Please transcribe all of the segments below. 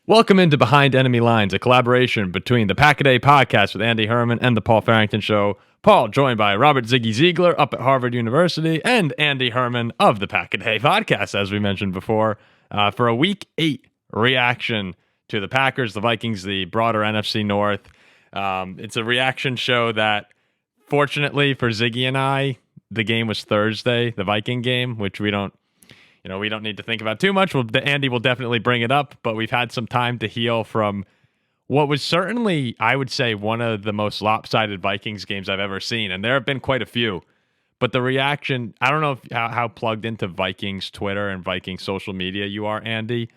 Welcome into Behind Enemy Lines, a collaboration between the Pack-A-Day podcast with Andy Herman and the Paul Farrington Show. Paul, joined by Robert Ziggy Ziegler up at Harvard University, and Andy Herman of the Pack-A-Day podcast, as we mentioned before, for a Week 8 reaction to the Packers, the Vikings, the broader NFC North. It's a reaction show that, fortunately for Ziggy and I, the game was Thursday, the Viking game, which we don't need to think about too much. Andy will definitely bring it up, but we've had some time to heal from what was certainly, I would say, one of the most lopsided Vikings games I've ever seen. And there have been quite a few. But the reaction, I don't know how plugged into Vikings Twitter and Vikings social media you are, Andy,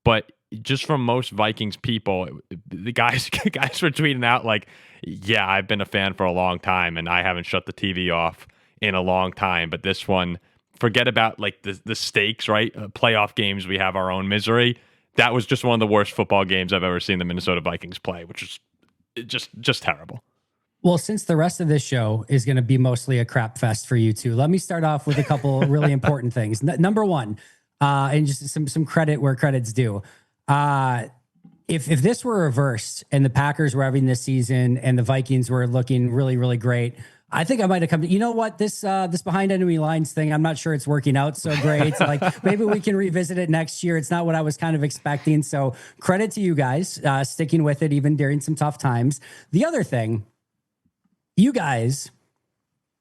but just from most Vikings people, the guys were tweeting out like, yeah, I've been a fan for a long time and I haven't shut the TV off in a long time. But this one, forget about like the stakes, right? Playoff games, we have our own misery. That was just one of the worst football games I've ever seen the Minnesota Vikings play, which is just terrible. Well, since the rest of this show is going to be mostly a crap fest for you two, let me start off with a couple really important things. Number one, and just some credit where credit's due. If this were reversed and the Packers were having this season and the Vikings were looking really, really great, I think I might have come to, you know what, this Behind Enemy Lines thing, I'm not sure it's working out so great. Like maybe we can revisit it next year. It's not what I was kind of expecting. So credit to you guys sticking with it even during some tough times. The other thing, you guys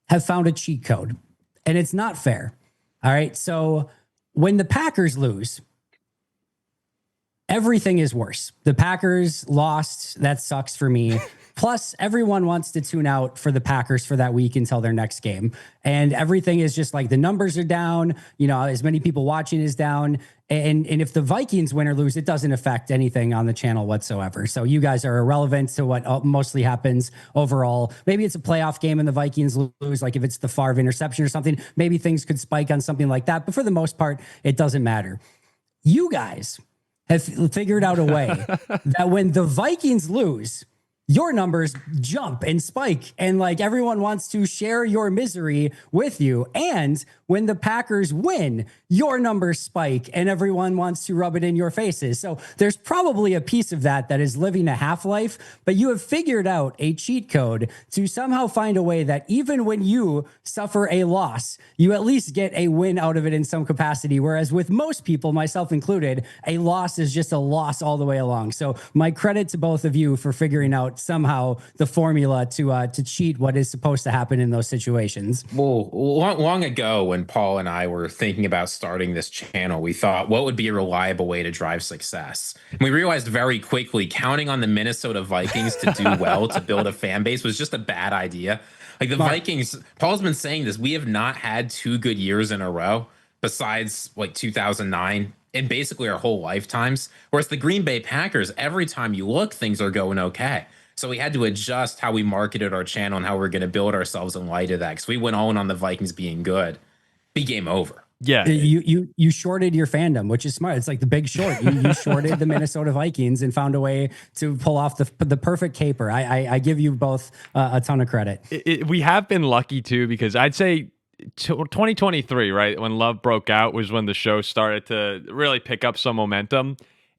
have found a cheat code and it's not fair. All right. So when the Packers lose, everything is worse. The Packers lost. That sucks for me. Plus, everyone wants to tune out for the Packers for that week until their next game. And everything is just like the numbers are down. You know, as many people watching is down. And if the Vikings win or lose, it doesn't affect anything on the channel whatsoever. So you guys are irrelevant to what mostly happens overall. Maybe it's a playoff game and the Vikings lose, like if it's the Favre interception or something, maybe things could spike on something like that. But for the most part, it doesn't matter. You guys have figured out a way that when the Vikings lose, your numbers jump and spike and like everyone wants to share your misery with you. And when the Packers win, your numbers spike and everyone wants to rub it in your faces. So there's probably a piece of that is living a half-life, but you have figured out a cheat code to somehow find a way that even when you suffer a loss, you at least get a win out of it in some capacity. Whereas with most people, myself included, a loss is just a loss all the way along. So my credit to both of you for figuring out somehow the formula to cheat what is supposed to happen in those situations. Well, long ago when Paul and I were thinking about starting this channel, we thought what would be a reliable way to drive success. And we realized very quickly counting on the Minnesota Vikings to do well to build a fan base was just a bad idea. Like the Vikings, Paul's been saying this, we have not had 2 good years in a row besides like 2009 in basically our whole lifetimes. Whereas the Green Bay Packers, every time you look, things are going okay. So we had to adjust how we marketed our channel and how we're going to build ourselves in light of that. Because we went all in on the Vikings being good. Be game over. Yeah. You shorted your fandom, which is smart. It's like the Big Short. You shorted the Minnesota Vikings and found a way to pull off the perfect caper. I give you both a ton of credit. We have been lucky too, because I'd say 2023, right, when Love broke out was when the show started to really pick up some momentum.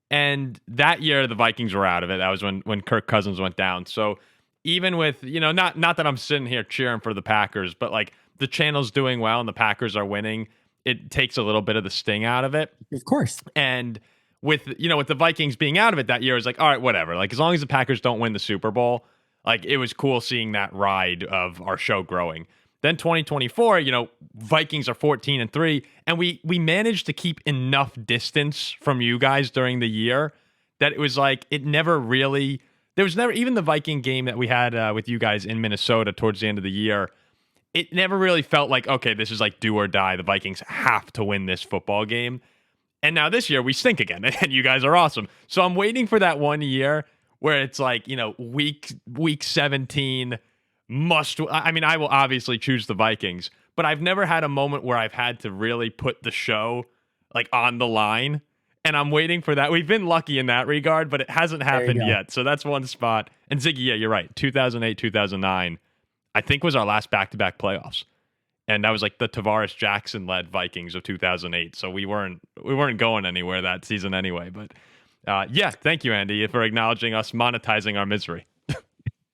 And that year, the Vikings were out of it. That was when Kirk Cousins went down. So even with, not that I'm sitting here cheering for the Packers, but like the channel's doing well and the Packers are winning, it takes a little bit of the sting out of it. Of course. And with the Vikings being out of it that year, it's like, all right, whatever. Like as long as the Packers don't win the Super Bowl, like it was cool seeing that ride of our show growing. Then 2024, Vikings are 14-3, and we managed to keep enough distance from you guys during the year that it was like it never really. There was never even the Viking game that we had with you guys in Minnesota towards the end of the year. It never really felt like, okay, this is like do or die. The Vikings have to win this football game. And now this year we stink again, and you guys are awesome. So I'm waiting for that one year where it's like week 17. I will obviously choose the Vikings, but I've never had a moment where I've had to really put the show like on the line, and I'm waiting for that. We've been lucky in that regard, but it hasn't happened yet. So that's one spot. And Ziggy, yeah, you're right. 2008, 2009, I think was our last back-to-back playoffs. And that was like the Tavares Jackson led Vikings of 2008. So we weren't going anywhere that season anyway, but Yeah, thank you, Andy, for acknowledging us monetizing our misery.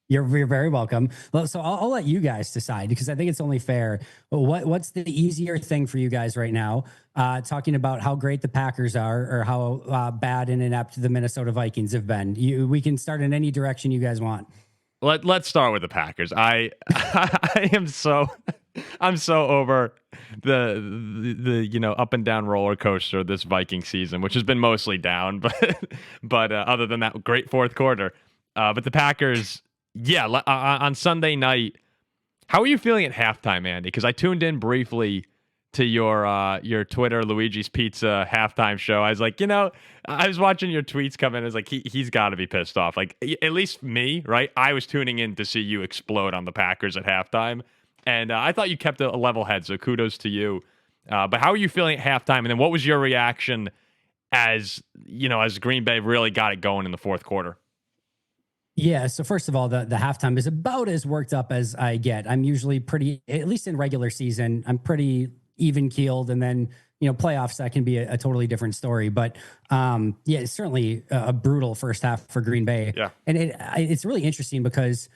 You're very welcome. Well, so I'll let you guys decide because I think it's only fair. What's the easier thing for you guys right now? Talking about how great the Packers are or how bad and inept the Minnesota Vikings have been. We can start in any direction you guys want. Let's start with the Packers. I'm so over the up and down roller coaster this Viking season, which has been mostly down, but other than that, great fourth quarter. But the Packers, yeah, on Sunday night, how are you feeling at halftime, Andy? Because I tuned in briefly to your Twitter Luigi's Pizza halftime show. I was like, I was watching your tweets come in. I was like, he's got to be pissed off. Like, at least me, right? I was tuning in to see you explode on the Packers at halftime. And I thought you kept a level head, so kudos to you. But how are you feeling at halftime? And then what was your reaction as Green Bay really got it going in the fourth quarter? Yeah. So first of all, the halftime is about as worked up as I get. I'm usually pretty, at least in regular season, I'm pretty even keeled. And then, playoffs, that can be a totally different story. But it's certainly a brutal first half for Green Bay. Yeah. And it's really interesting because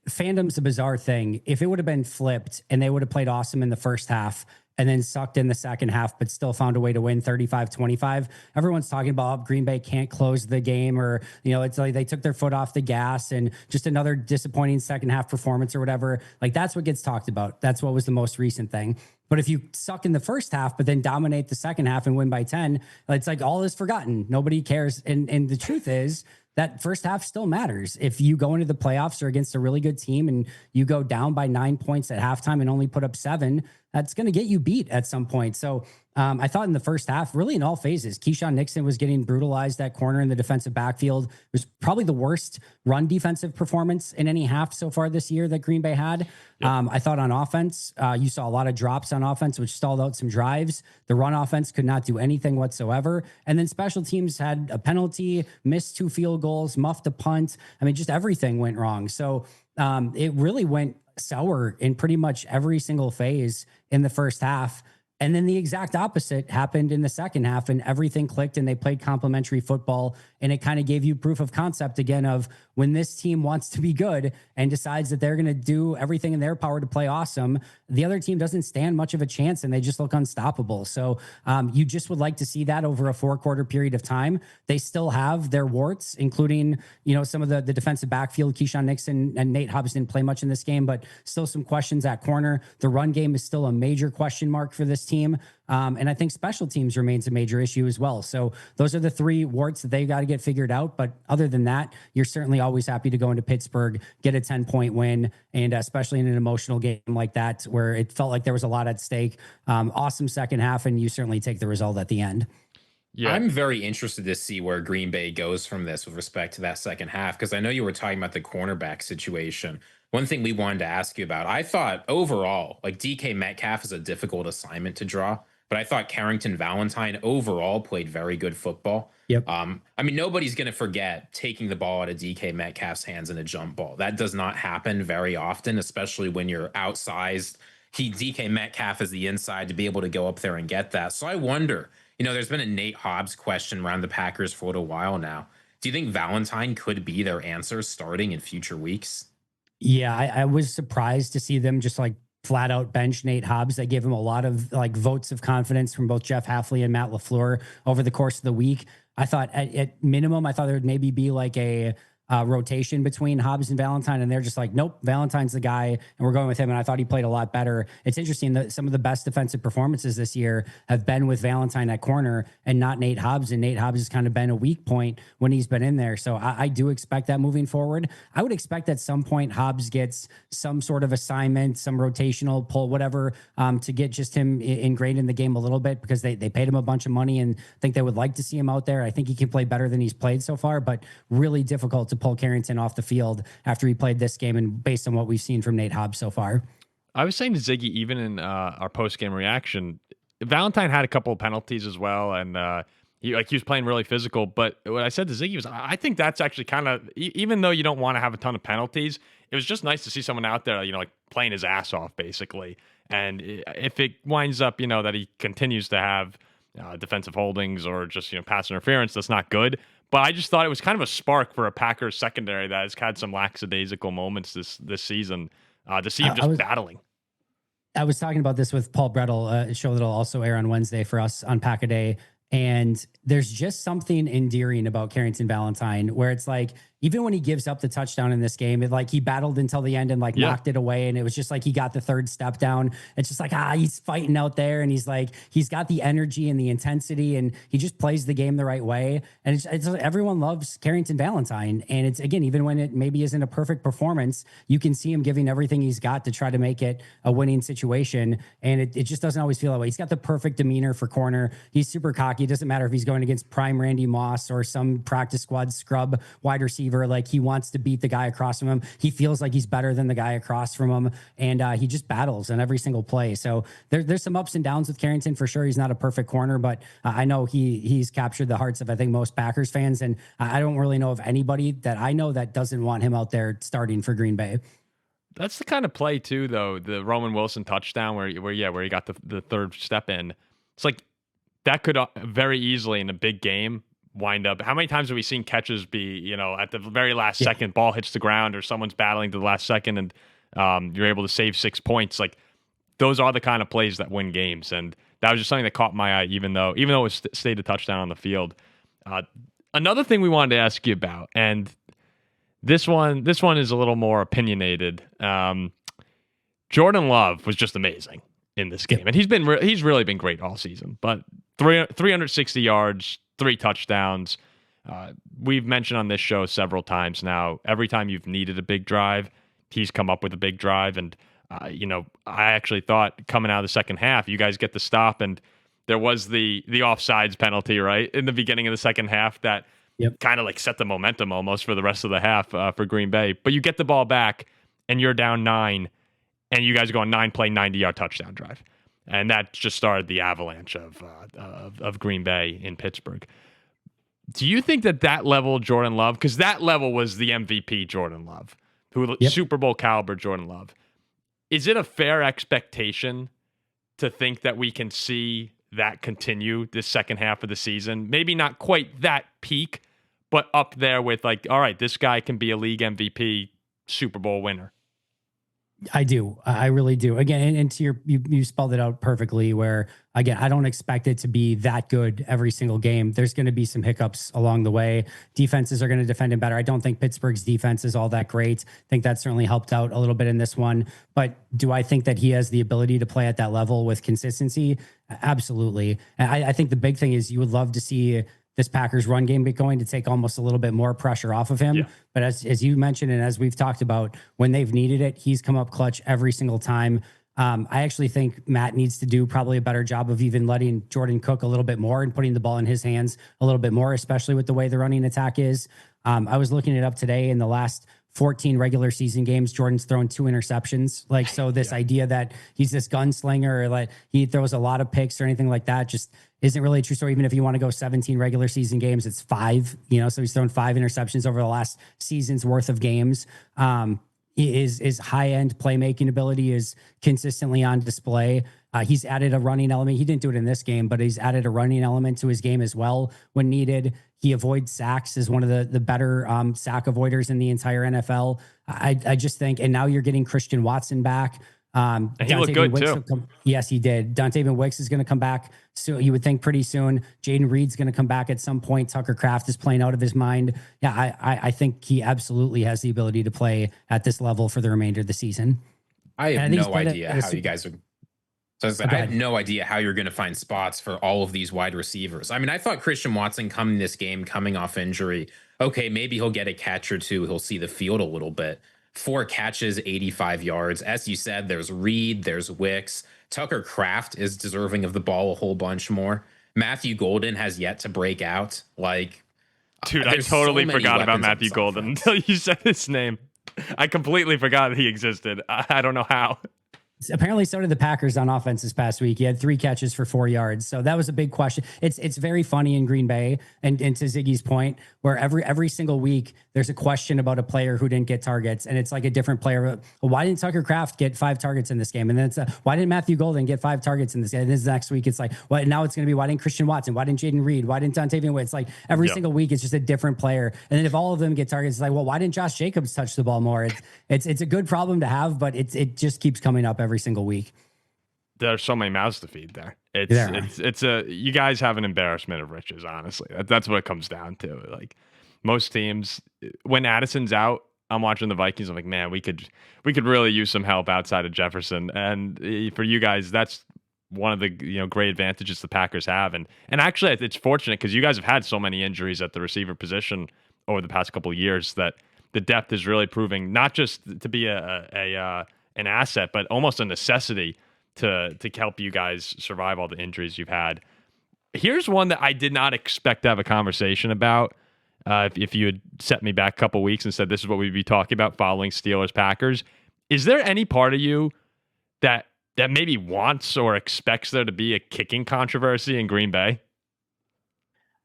fandom's a bizarre thing. If it would have been flipped and they would have played awesome in the first half and then sucked in the second half, but still found a way to win 35-25. Everyone's talking about Green Bay can't close the game or, it's like they took their foot off the gas and just another disappointing second half performance or whatever. Like that's what gets talked about. That's what was the most recent thing. But if you suck in the first half, but then dominate the second half and win by 10, it's like all is forgotten. Nobody cares. And the truth is, that first half still matters. If you go into the playoffs or against a really good team and you go down by 9 points at halftime and only put up 7, that's going to get you beat at some point. So I thought in the first half, really in all phases, Keyshawn Nixon was getting brutalized at corner in the defensive backfield. It was probably the worst run defensive performance in any half so far this year that Green Bay had. Yep. I thought on offense, you saw a lot of drops on offense, which stalled out some drives. The run offense could not do anything whatsoever. And then special teams had a penalty, missed 2 field goals, muffed a punt. I mean, just everything went wrong. So it really went sour in pretty much every single phase in the first half. And then the exact opposite happened in the second half and everything clicked and they played complementary football. And it kind of gave you proof of concept again of when this team wants to be good and decides that they're going to do everything in their power to play awesome, the other team doesn't stand much of a chance and they just look unstoppable. So you just would like to see that over a 4-quarter period of time. They still have their warts, including, some of the defensive backfield. Keyshawn Nixon and Nate Hobbs didn't play much in this game, but still some questions at corner. The run game is still a major question mark for this team. And I think special teams remains a major issue as well. So those are the 3 warts that they've got to get figured out. But other than that, you're certainly always happy to go into Pittsburgh, get a 10-point win, and especially in an emotional game like that, where it felt like there was a lot at stake. Awesome second half, and you certainly take the result at the end. Yeah. I'm very interested to see where Green Bay goes from this with respect to that second half, because I know you were talking about the cornerback situation. One thing we wanted to ask you about, I thought overall, like DK Metcalf is a difficult assignment to draw, but I thought Carrington Valentine overall played very good football. Yep. I mean, nobody's going to forget taking the ball out of DK Metcalf's hands in a jump ball. That does not happen very often, especially when you're outsized. DK Metcalf is the inside to be able to go up there and get that. So I wonder, there's been a Nate Hobbs question around the Packers for a little while now. Do you think Valentine could be their answer starting in future weeks? Yeah, I was surprised to see them just like flat out bench Nate Hobbs. They gave him a lot of like votes of confidence from both Jeff Hafley and Matt LaFleur over the course of the week. I thought at minimum, I thought there would maybe be like a rotation between Hobbs and Valentine, and they're just like, nope, Valentine's the guy, and we're going with him. And I thought he played a lot better. It's interesting that some of the best defensive performances this year have been with Valentine at corner and not Nate Hobbs. And Nate Hobbs has kind of been a weak point when he's been in there. So I do expect that moving forward. I would expect at some point Hobbs gets some sort of assignment, some rotational pull, whatever, to get just him ingrained in the game a little bit, because they paid him a bunch of money and think they would like to see him out there. I think he can play better than he's played so far, but really difficult to pull Carrington off the field after he played this game and based on what we've seen from Nate Hobbs so far. I was saying to Ziggy, even in our post-game reaction, Valentine had a couple of penalties as well, and he was playing really physical. But what I said to Ziggy was, I think that's actually kind of, even though you don't want to have a ton of penalties, it was just nice to see someone out there, like playing his ass off, basically. And if it winds up, that he continues to have defensive holdings or just pass interference. That's not good. But I just thought it was kind of a spark for a Packers secondary that has had some lackadaisical moments this season to see him just battling. I was talking about this with Paul Brettel, a show that'll also air on Wednesday for us on Pack a Day. And there's just something endearing about Carrington Valentine where it's like, even when he gives up the touchdown in this game, it like he battled until the end and knocked it away. And it was just like he got the third step down. It's just like, he's fighting out there. And he's got the energy and the intensity and he just plays the game the right way. And it's everyone loves Carrington Valentine. And it's, again, even when it maybe isn't a perfect performance, you can see him giving everything he's got to try to make it a winning situation. And it just doesn't always feel that way. He's got the perfect demeanor for corner. He's super cocky. It doesn't matter if he's going against prime Randy Moss or some practice squad scrub wide receiver. Like he wants to beat the guy across from him. He feels like he's better than the guy across from him. And he just battles on every single play. So there's some ups and downs with Carrington for sure. He's not a perfect corner, but I know he's captured the hearts of, I think, most Packers fans. And I don't really know of anybody that I know that doesn't want him out there starting for Green Bay. That's the kind of play too, though. The Roman Wilson touchdown where he got the third step in. It's like that could very easily in a big game wind up. How many times have we seen catches be, at the very last second, ball hits the ground or someone's battling to the last second and you're able to save 6 points? Like those are the kind of plays that win games. And that was just something that caught my eye, even though it stayed a touchdown on the field. Another thing we wanted to ask you about, and this one is a little more opinionated. Jordan Love was just amazing in this game, and he's really been great all season. But 360 yards, 3 touchdowns. We've mentioned on this show several times now, every time you've needed a big drive, he's come up with a big drive. And, I actually thought coming out of the second half, you guys get the stop. And there was the offsides penalty, right, in the beginning of the second half that kind of set the momentum almost for the rest of the half for Green Bay. But you get the ball back and you're down 9 and you guys go on 9-play, 90-yard touchdown drive. And that just started the avalanche of Green Bay in Pittsburgh. Do you think that level Jordan Love, because that level was the MVP Jordan Love, Super Bowl caliber Jordan Love, is it a fair expectation to think that we can see that continue this second half of the season? Maybe not quite that peak, but up there with all right, this guy can be a league MVP, Super Bowl winner. I do. I really do. Again, and to you spelled it out perfectly where, again, I don't expect it to be that good every single game. There's going to be some hiccups along the way. Defenses are going to defend him better. I don't think Pittsburgh's defense is all that great. I think that certainly helped out a little bit in this one. But do I think that he has the ability to play at that level with consistency? Absolutely. And I think the big thing is you would love to see this Packers run game be going to take almost a little bit more pressure off of him. Yeah. But as you mentioned, and as we've talked about, when they've needed it, he's come up clutch every single time. I actually think Matt needs to do probably a better job of even letting Jordan cook a little bit more and putting the ball in his hands a little bit more, especially with the way the running attack is. I was looking it up today. In the last 14 regular season games, Jordan's thrown 2 interceptions. So this idea that he's this gunslinger or like he throws a lot of picks or anything like that just isn't really a true story. Even if you want to go 17 regular season games, it's 5, so he's thrown 5 interceptions over the last season's worth of games. His high-end playmaking ability is consistently on display. He's added a running element. He didn't do it in this game, but he's added a running element to his game as well when needed. He avoids sacks, is one of the better sack avoiders in the entire NFL. I just think, and now you're getting Christian Watson back. And he looked good too. Yes, he did. Dontayvion Wicks is going to come back soon. You would think pretty soon. Jaden Reed's going to come back at some point. Tucker Kraft is playing out of his mind. Yeah, I think he absolutely has the ability to play at this level for the remainder of the season. I have no idea how you guys are. So I have no idea how you're going to find spots for all of these wide receivers. I mean, I thought Christian Watson coming this game, coming off injury, okay, maybe he'll get a catch or two. He'll see the field a little bit. 4 catches, 85 yards. As you said, there's Reed, there's Wicks. Tucker Kraft is deserving of the ball a whole bunch more. Matthew Golden has yet to break out. Dude, I totally forgot about Matthew Golden until you said his name. I completely forgot that he existed. I don't know how. Apparently, so did the Packers on offense this past week. He had 3 catches for 4 yards. So that was a big question. It's very funny in Green Bay, and to Ziggy's point, where every single week there's a question about a player who didn't get targets, and it's like a different player. Well, why didn't Tucker Kraft get 5 targets in this game? And then it's why didn't Matthew Golden get 5 targets in this game? And this next week it's like, well, now it's going to be why didn't Christian Watson? Why didn't Jaden Reed? Why didn't Dontavian Wade? It's like every single week it's just a different player. And then if all of them get targets, it's like, well, why didn't Josh Jacobs touch the ball more? It's a good problem to have, but it just keeps coming up every single week. There's so many mouths to feed there. It's you guys have an embarrassment of riches, honestly. That's what it comes down to. Like most teams, when Addison's out, I'm watching the Vikings. I'm like, man, we could really use some help outside of Jefferson. And for you guys, that's one of the great advantages the Packers have. And actually, it's fortunate because you guys have had so many injuries at the receiver position over the past couple of years that the depth is really proving not just to be an asset, but almost a necessity to help you guys survive all the injuries you've had. Here's one that I did not expect to have a conversation about. If you had set me back a couple weeks and said this is what we'd be talking about following Steelers Packers, is there any part of you that maybe wants or expects there to be a kicking controversy in Green Bay?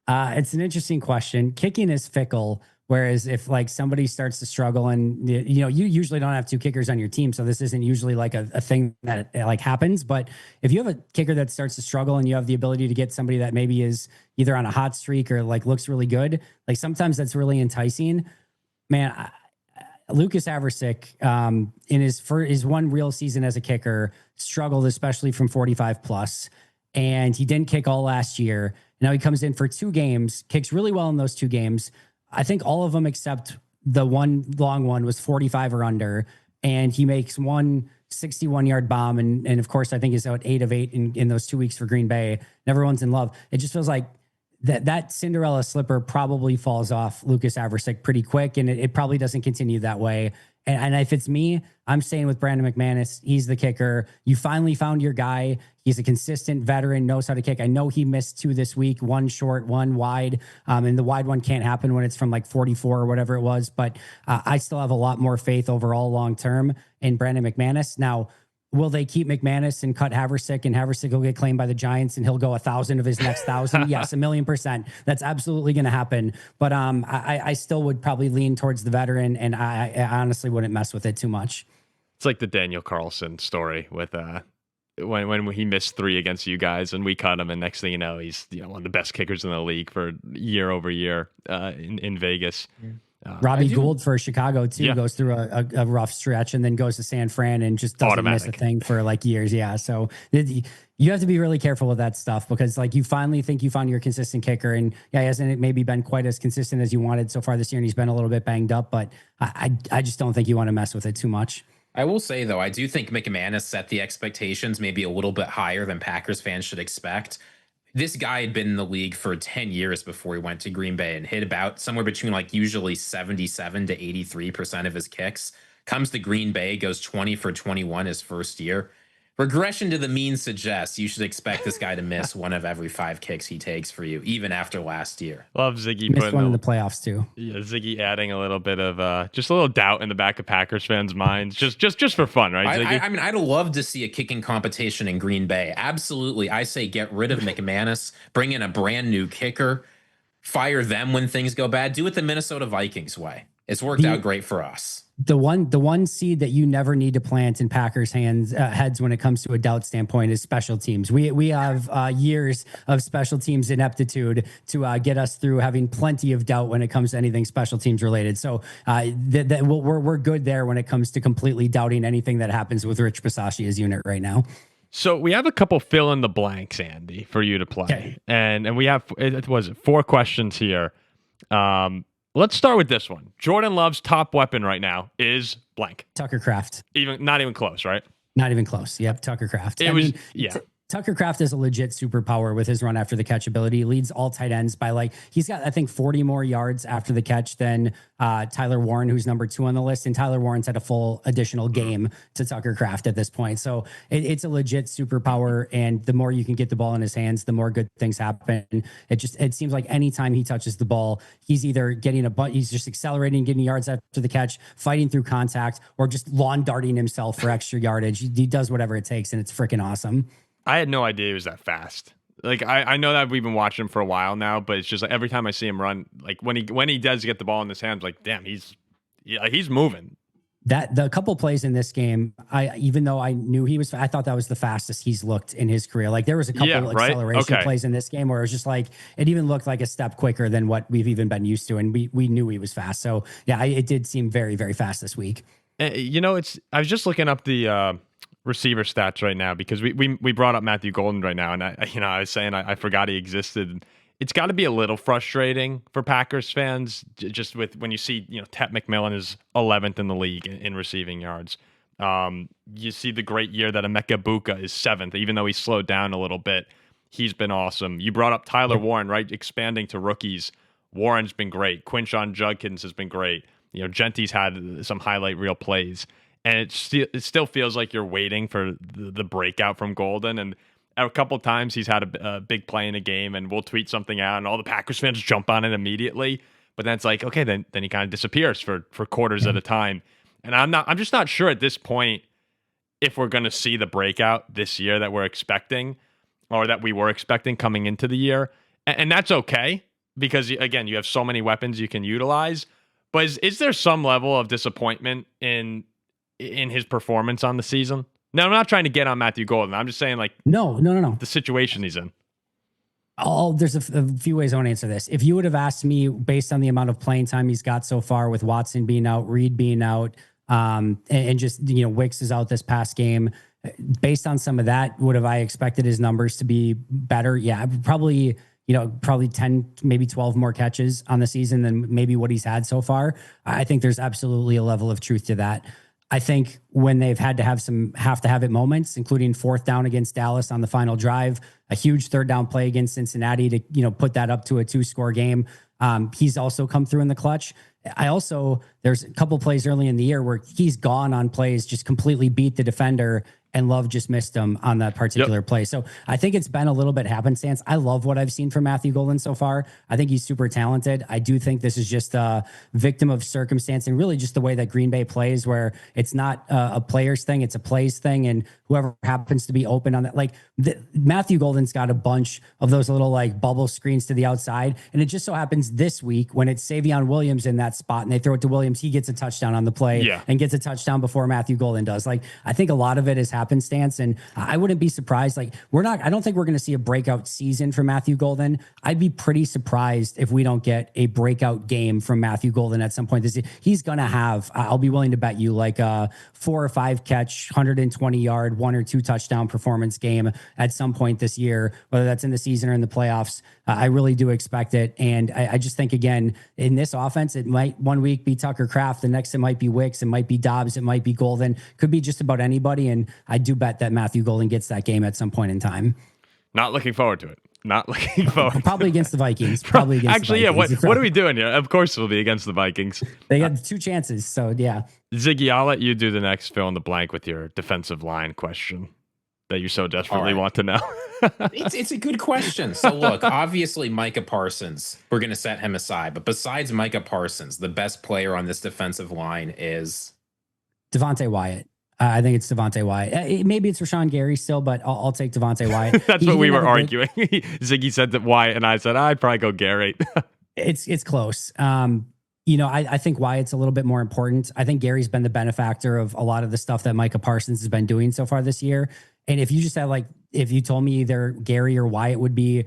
It's an interesting question. Kicking is fickle. Whereas if like somebody starts to struggle and you usually don't have 2 kickers on your team, so this isn't usually like a thing that like happens. But if you have a kicker that starts to struggle and you have the ability to get somebody that maybe is either on a hot streak or like looks really good, like sometimes that's really enticing. Man, Lucas Aversick in his one real season as a kicker struggled, especially from 45 plus, and he didn't kick all last year. Now he comes in for 2 games, kicks really well in those 2 games. I think all of them except the one long one was 45 or under, and he makes one 61-yard bomb. And of course, I think he's out 8 of 8 in those 2 weeks for Green Bay. And everyone's in love. It just feels like that Cinderella slipper probably falls off Lucas Aversick pretty quick, and it probably doesn't continue that way. And if it's me, I'm staying with Brandon McManus. He's the kicker. You finally found your guy. He's a consistent veteran, knows how to kick. I know he missed 2 this week, 1 short, 1 wide. And the wide one can't happen when it's from like 44 or whatever it was. But I still have a lot more faith overall long-term in Brandon McManus. Now, will they keep McManus and cut Haversick, and Haversick will get claimed by the Giants and he'll go 1,000 of his next 1,000? Yes, 1,000,000%. That's absolutely going to happen. But I still would probably lean towards the veteran, and I honestly wouldn't mess with it too much. It's like the Daniel Carlson story with when he missed 3 against you guys and we cut him, and next thing you know, he's one of the best kickers in the league for year over year in Vegas. Robbie Gould for Chicago too goes through a rough stretch and then goes to San Fran and just doesn't miss a thing for like years. Yeah. So you have to be really careful with that stuff, because like you finally think you found your consistent kicker, and he hasn't maybe been quite as consistent as you wanted so far this year, and he's been a little bit banged up, but I just don't think you want to mess with it too much. I will say, though, I do think McManus set the expectations maybe a little bit higher than Packers fans should expect. This guy had been in the league for 10 years before he went to Green Bay and hit about somewhere between like usually 77 to 83% of his kicks. Comes to Green Bay, goes 20 for 21 his first year. Regression to the mean suggests you should expect this guy to miss 1 of every 5 kicks he takes for you, even after last year. Love Ziggy missed one in the playoffs too. Yeah, Ziggy adding a little bit of just a little doubt in the back of Packers fans' minds, just for fun, right, Ziggy? I mean, I'd love to see a kicking competition in Green Bay. Absolutely, I say get rid of McManus, bring in a brand new kicker, fire them when things go bad. Do it the Minnesota Vikings way. It's worked out great for us. The one seed that you never need to plant in Packers heads when it comes to a doubt standpoint is special teams. We have years of special teams ineptitude to get us through having plenty of doubt when it comes to anything special teams related. So we're good there when it comes to completely doubting anything that happens with Rich Bisaccia's unit right now. So we have a couple fill in the blanks, Andy, for you to play, okay. and we have 4 questions here. Let's start with this one. Jordan Love's top weapon right now is blank. Tucker Kraft. Not even close, right? Not even close. Yep, Tucker Kraft. Tucker Kraft is a legit superpower with his run after the catch ability. He leads all tight ends by like, he's got, I think, 40 more yards after the catch than Tyler Warren, who's number 2 on the list. And Tyler Warren's had a full additional game to Tucker Kraft at this point. So it's a legit superpower. And the more you can get the ball in his hands, the more good things happen. It seems like anytime he touches the ball, he's either getting he's just accelerating, getting yards after the catch, fighting through contact, or just lawn darting himself for extra yardage. He does whatever it takes, and it's freaking awesome. I had no idea he was that fast. Like I know that we've been watching him for a while now, but it's just like every time I see him run, like when he does get the ball in his hands, like damn, he's moving. The couple plays in this game, even though I knew I thought that was the fastest he's looked in his career. Like there was a couple acceleration plays in this game where it was just like it even looked like a step quicker than what we've even been used to, and we knew he was fast. So yeah, it did seem very, very fast this week. I was just looking up the receiver stats right now because we brought up Matthew Golden right now, and I was saying I forgot he existed. It's got to be a little frustrating for Packers fans just with when you see Tet McMillan is 11th in the league in receiving yards. You see the great year that Emeka Buka is 7th, even though he slowed down a little bit. He's been awesome. You brought up Tyler Warren, right? Expanding to rookies. Warren's been great. Quinshon Judkins has been great. Genty's had some highlight reel plays. And it still feels like you're waiting for the breakout from Golden. And a couple times he's had a big play in a game, and we'll tweet something out, and all the Packers fans jump on it immediately. But then it's like, okay, then he kind of disappears for quarters at a time. And I'm just not sure at this point if we're going to see the breakout this year that we're expecting, or that we were expecting coming into the year. And that's okay because again, you have so many weapons you can utilize. But is there some level of disappointment in his performance on the season? Now, I'm not trying to get on Matthew Golden. I'm just saying, like, no. The situation he's in. There's a few ways I want to answer this. If you would have asked me based on the amount of playing time he's got so far with Watson being out, Reed being out, and just, Wicks is out this past game, based on some of that, would have I expected his numbers to be better? Yeah, probably 10, maybe 12 more catches on the season than maybe what he's had so far. I think there's absolutely a level of truth to that. I think when they've had to have some have-to-have-it moments, including 4th down against Dallas on the final drive, a huge 3rd down play against Cincinnati to, put that up to a 2-score game. He's also come through in the clutch. There's a couple plays early in the year where he's gone on plays, just completely beat the defender, and Love just missed him on that particular play. So I think it's been a little bit happenstance. I love what I've seen from Matthew Golden so far. I think he's super talented. I do think this is just a victim of circumstance and really just the way that Green Bay plays, where it's not a player's thing, it's a plays thing, and whoever happens to be open on that. Like Matthew Golden's got a bunch of those little like bubble screens to the outside, and it just so happens this week when it's Savion Williams in that spot and they throw it to Williams, he gets a touchdown on the play and gets a touchdown before Matthew Golden does. Like I think a lot of it is happenstance, and I wouldn't be surprised. Like I don't think we're going to see a breakout season for Matthew Golden. I'd be pretty surprised if we don't get a breakout game from Matthew Golden at some point this year. He's going to have, I'll be willing to bet you like a 4 or 5 catch, 120 yard, 1 or 2 touchdown performance game at some point this year, whether that's in the season or in the playoffs. I really do expect it. And I just think, again, in this offense, it might one week be Tucker Kraft, the next it might be Wicks, it might be Dobbs, it might be Golden, could be just about anybody. And I do bet that Matthew Golden gets that game at some point in time. Not looking forward to it. Not looking forward. Probably against the Vikings. Probably against Actually, the Vikings. What are we doing here? Of course it'll be against the Vikings. They got 2 chances. So, yeah. Ziggy, I'll let you do the next fill in the blank with your defensive line question that you so desperately want to know. It's a good question. So look, obviously Micah Parsons, we're going to set him aside. But besides Micah Parsons, the best player on this defensive line is Devontae Wyatt. I think it's Devontae Wyatt. Maybe it's Rashawn Gary still, but I'll take Devontae Wyatt. That's what we were arguing. Ziggy said that Wyatt, and I said I'd probably go Gary. It's close. I think Wyatt's a little bit more important. I think Gary's been the benefactor of a lot of the stuff that Micah Parsons has been doing so far this year. And if you just had if you told me either Gary or Wyatt would be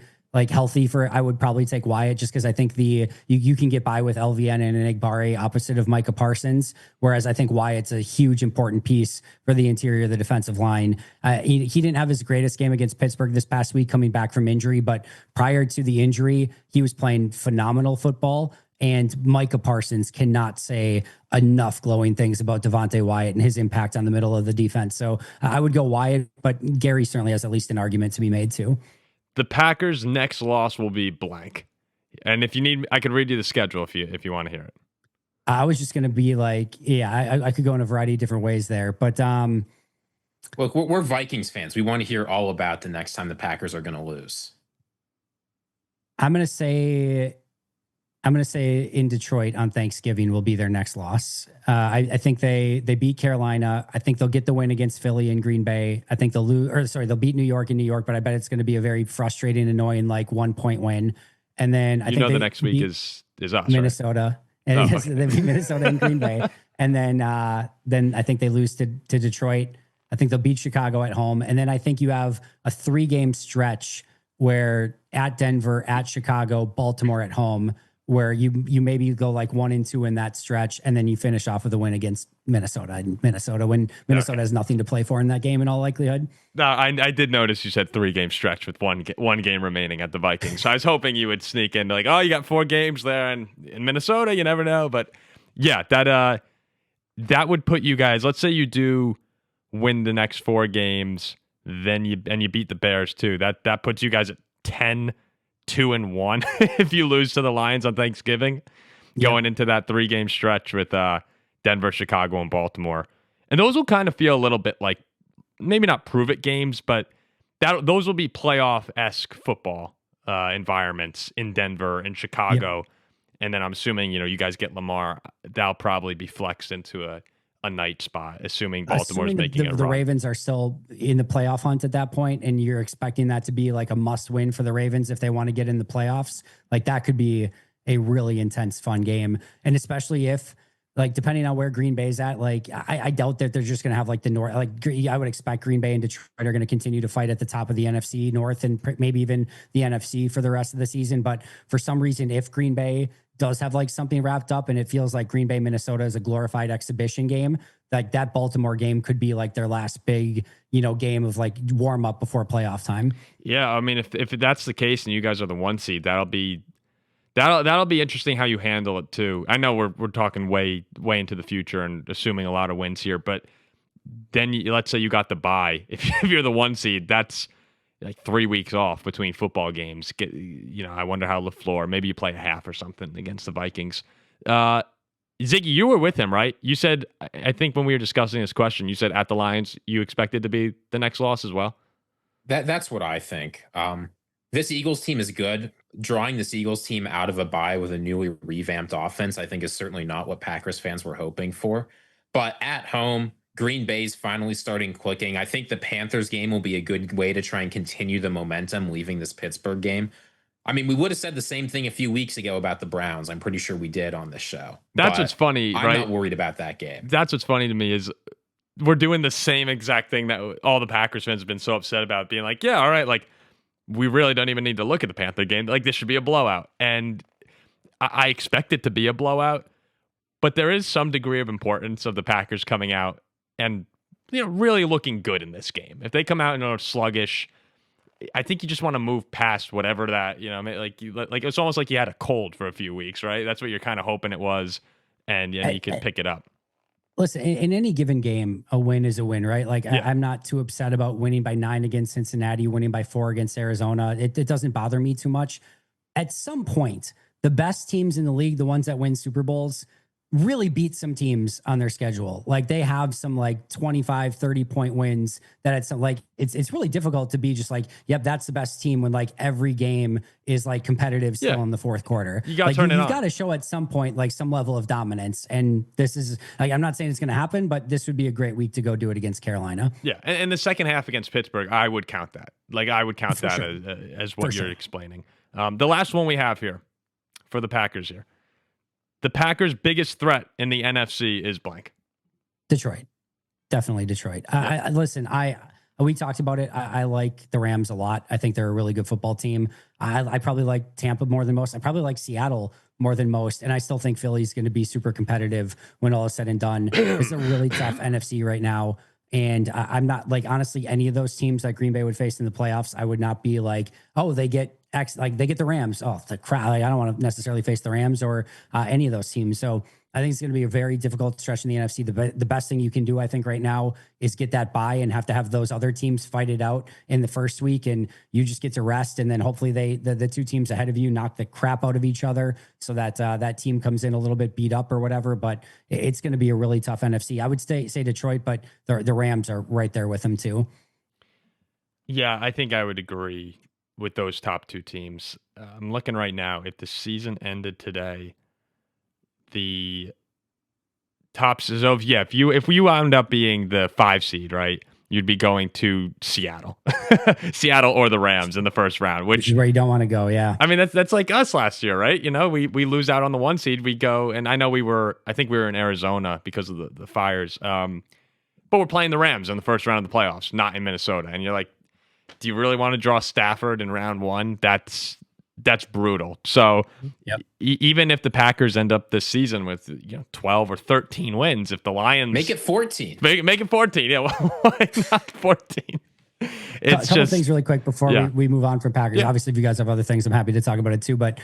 healthy I would probably take Wyatt just because I think you can get by with LVN and Enagbare opposite of Micah Parsons. Whereas I think Wyatt's a huge important piece for the interior of the defensive line. He didn't have his greatest game against Pittsburgh this past week coming back from injury, but prior to the injury, he was playing phenomenal football. And Micah Parsons cannot say enough glowing things about Devontae Wyatt and his impact on the middle of the defense. So I would go Wyatt, but Gary certainly has at least an argument to be made too. The Packers' next loss will be blank. And if you need, I could read you the schedule if you want to hear it. I was just going to be like, yeah, I could go in a variety of different ways there, but look, we're Vikings fans. We want to hear all about the next time the Packers are going to lose. I'm going to say in Detroit on Thanksgiving will be their next loss. I think they beat Carolina. I think they'll get the win against Philly and Green Bay. I think they'll lose, or sorry, they'll beat New York in New York, but I bet it's going to be a very frustrating, annoying, like 1 point win. And then I think the next week is us, Minnesota. Right? And they beat Minnesota and Green Bay. And then I think they lose to Detroit. I think they'll beat Chicago at home. And then I think you have a 3-game stretch where at Denver, at Chicago, Baltimore at home, where you maybe go like 1-2 in that stretch, and then you finish off with a win against Minnesota. And Minnesota has nothing to play for in that game in all likelihood. No, I did notice you said 3-game stretch with one game remaining at the Vikings. So I was hoping you would sneak in like, oh, you got 4 games there in Minnesota. You never know. But yeah, that would put you guys, let's say you do win the next 4 games, then you beat the Bears too. That puts you guys at 10-2-1 if you lose to the Lions on Thanksgiving, going into that 3-game stretch with Denver, Chicago, and Baltimore. And those will kind of feel a little bit like, maybe not prove it games, but those will be playoff-esque football environments in Denver and Chicago. Yep. And then I'm assuming, you guys get Lamar, that'll probably be flexed into a night spot, assuming Baltimore's making it. The Ravens are still in the playoff hunt at that point, and you're expecting that to be like a must win for the Ravens if they want to get in the playoffs. Like that could be a really intense, fun game. And especially if, like, depending on where Green Bay's at, like I doubt that they're just going to have like the North. Like I would expect Green Bay and Detroit are going to continue to fight at the top of the NFC North and maybe even the NFC for the rest of the season. But for some reason, if Green Bay does have like something wrapped up and it feels like Green Bay, Minnesota is a glorified exhibition game, like that Baltimore game could be like their last big, game of like warm up before playoff time. Yeah. I mean, if that's the case and you guys are the 1 seed, that'll be interesting how you handle it too. I know we're talking way into the future and assuming a lot of wins here, but then let's say you got the bye. If you're the 1 seed, that's like 3 weeks off between football games. I wonder how LaFleur, maybe you play a half or something against the Vikings. Ziggy, you were with him, right? You said, I think when we were discussing this question, you said at the Lions, you expected to be the next loss as well. That's what I think. This Eagles team is good. Drawing this Eagles team out of a bye with a newly revamped offense, I think, is certainly not what Packers fans were hoping for. But at home, Green Bay's finally starting clicking. I think the Panthers game will be a good way to try and continue the momentum leaving this Pittsburgh game. I mean, we would have said the same thing a few weeks ago about the Browns. I'm pretty sure we did on this show. That's what's funny, right? I'm not worried about that game. That's what's funny to me is we're doing the same exact thing that all the Packers fans have been so upset about, being like, yeah, all right, like we really don't even need to look at the Panther game. Like this should be a blowout. And I expect it to be a blowout, but there is some degree of importance of the Packers coming out and really looking good in this game. If they come out and are sluggish, I think you just want to move past whatever that, like it's almost like you had a cold for a few weeks, right? That's what you're kind of hoping it was, and you can pick it up. Listen, in any given game, a win is a win, right? Like I'm not too upset about winning by 9 against Cincinnati, winning by 4 against Arizona. It doesn't bother me too much. At some point, the best teams in the league, the ones that win Super Bowls, really beat some teams on their schedule. Like they have some like 25, 30 point wins that it's really difficult to be just like, yep, that's the best team when like every game is like competitive still in the fourth quarter. You got to turn it on. You got to show at some point like some level of dominance. And this is like, I'm not saying it's going to happen, but this would be a great week to go do it against Carolina. Yeah. And the second half against Pittsburgh, I would count that. Like I would count that as what you're explaining. The last one we have here for the Packers here. The Packers' biggest threat in the NFC is blank. Detroit. Definitely Detroit. Yeah. We talked about it. I like the Rams a lot. I think they're a really good football team. I probably like Tampa more than most. I probably like Seattle more than most. And I still think Philly's going to be super competitive when all is said and done. It's a really tough NFC right now. And I'm not like, honestly, any of those teams that Green Bay would face in the playoffs, I would not be like, oh, they get like they get the Rams. Oh, the crap! Like, I don't want to necessarily face the Rams or any of those teams. So I think it's going to be a very difficult stretch in the NFC. The best thing you can do, I think, right now is get that bye and have to have those other teams fight it out in the first week, and you just get to rest. And then hopefully the two teams ahead of you knock the crap out of each other, so that that team comes in a little bit beat up or whatever. But it's going to be a really tough NFC. I would say Detroit, but the Rams are right there with them too. Yeah, I think I would agree with those top two teams. I'm looking right now. If the season ended today, the top, so if you wound up being the 5 seed, right, you'd be going to Seattle, Seattle or the Rams in the first round, which is where you don't want to go. Yeah, I mean that's like us last year, right? You know, we lose out on the 1 seed, we go, and I know I think we were in Arizona because of the fires, but we're playing the Rams in the first round of the playoffs, not in Minnesota, and you're like, do you really want to draw Stafford in round 1? That's brutal. So yep. Even if the Packers end up this season with 12 or 13 wins, if the Lions make it 14, make it 14, yeah, why not 14? It's a couple things really quick before we move on from Packers. Yeah. Obviously, if you guys have other things, I'm happy to talk about it too. But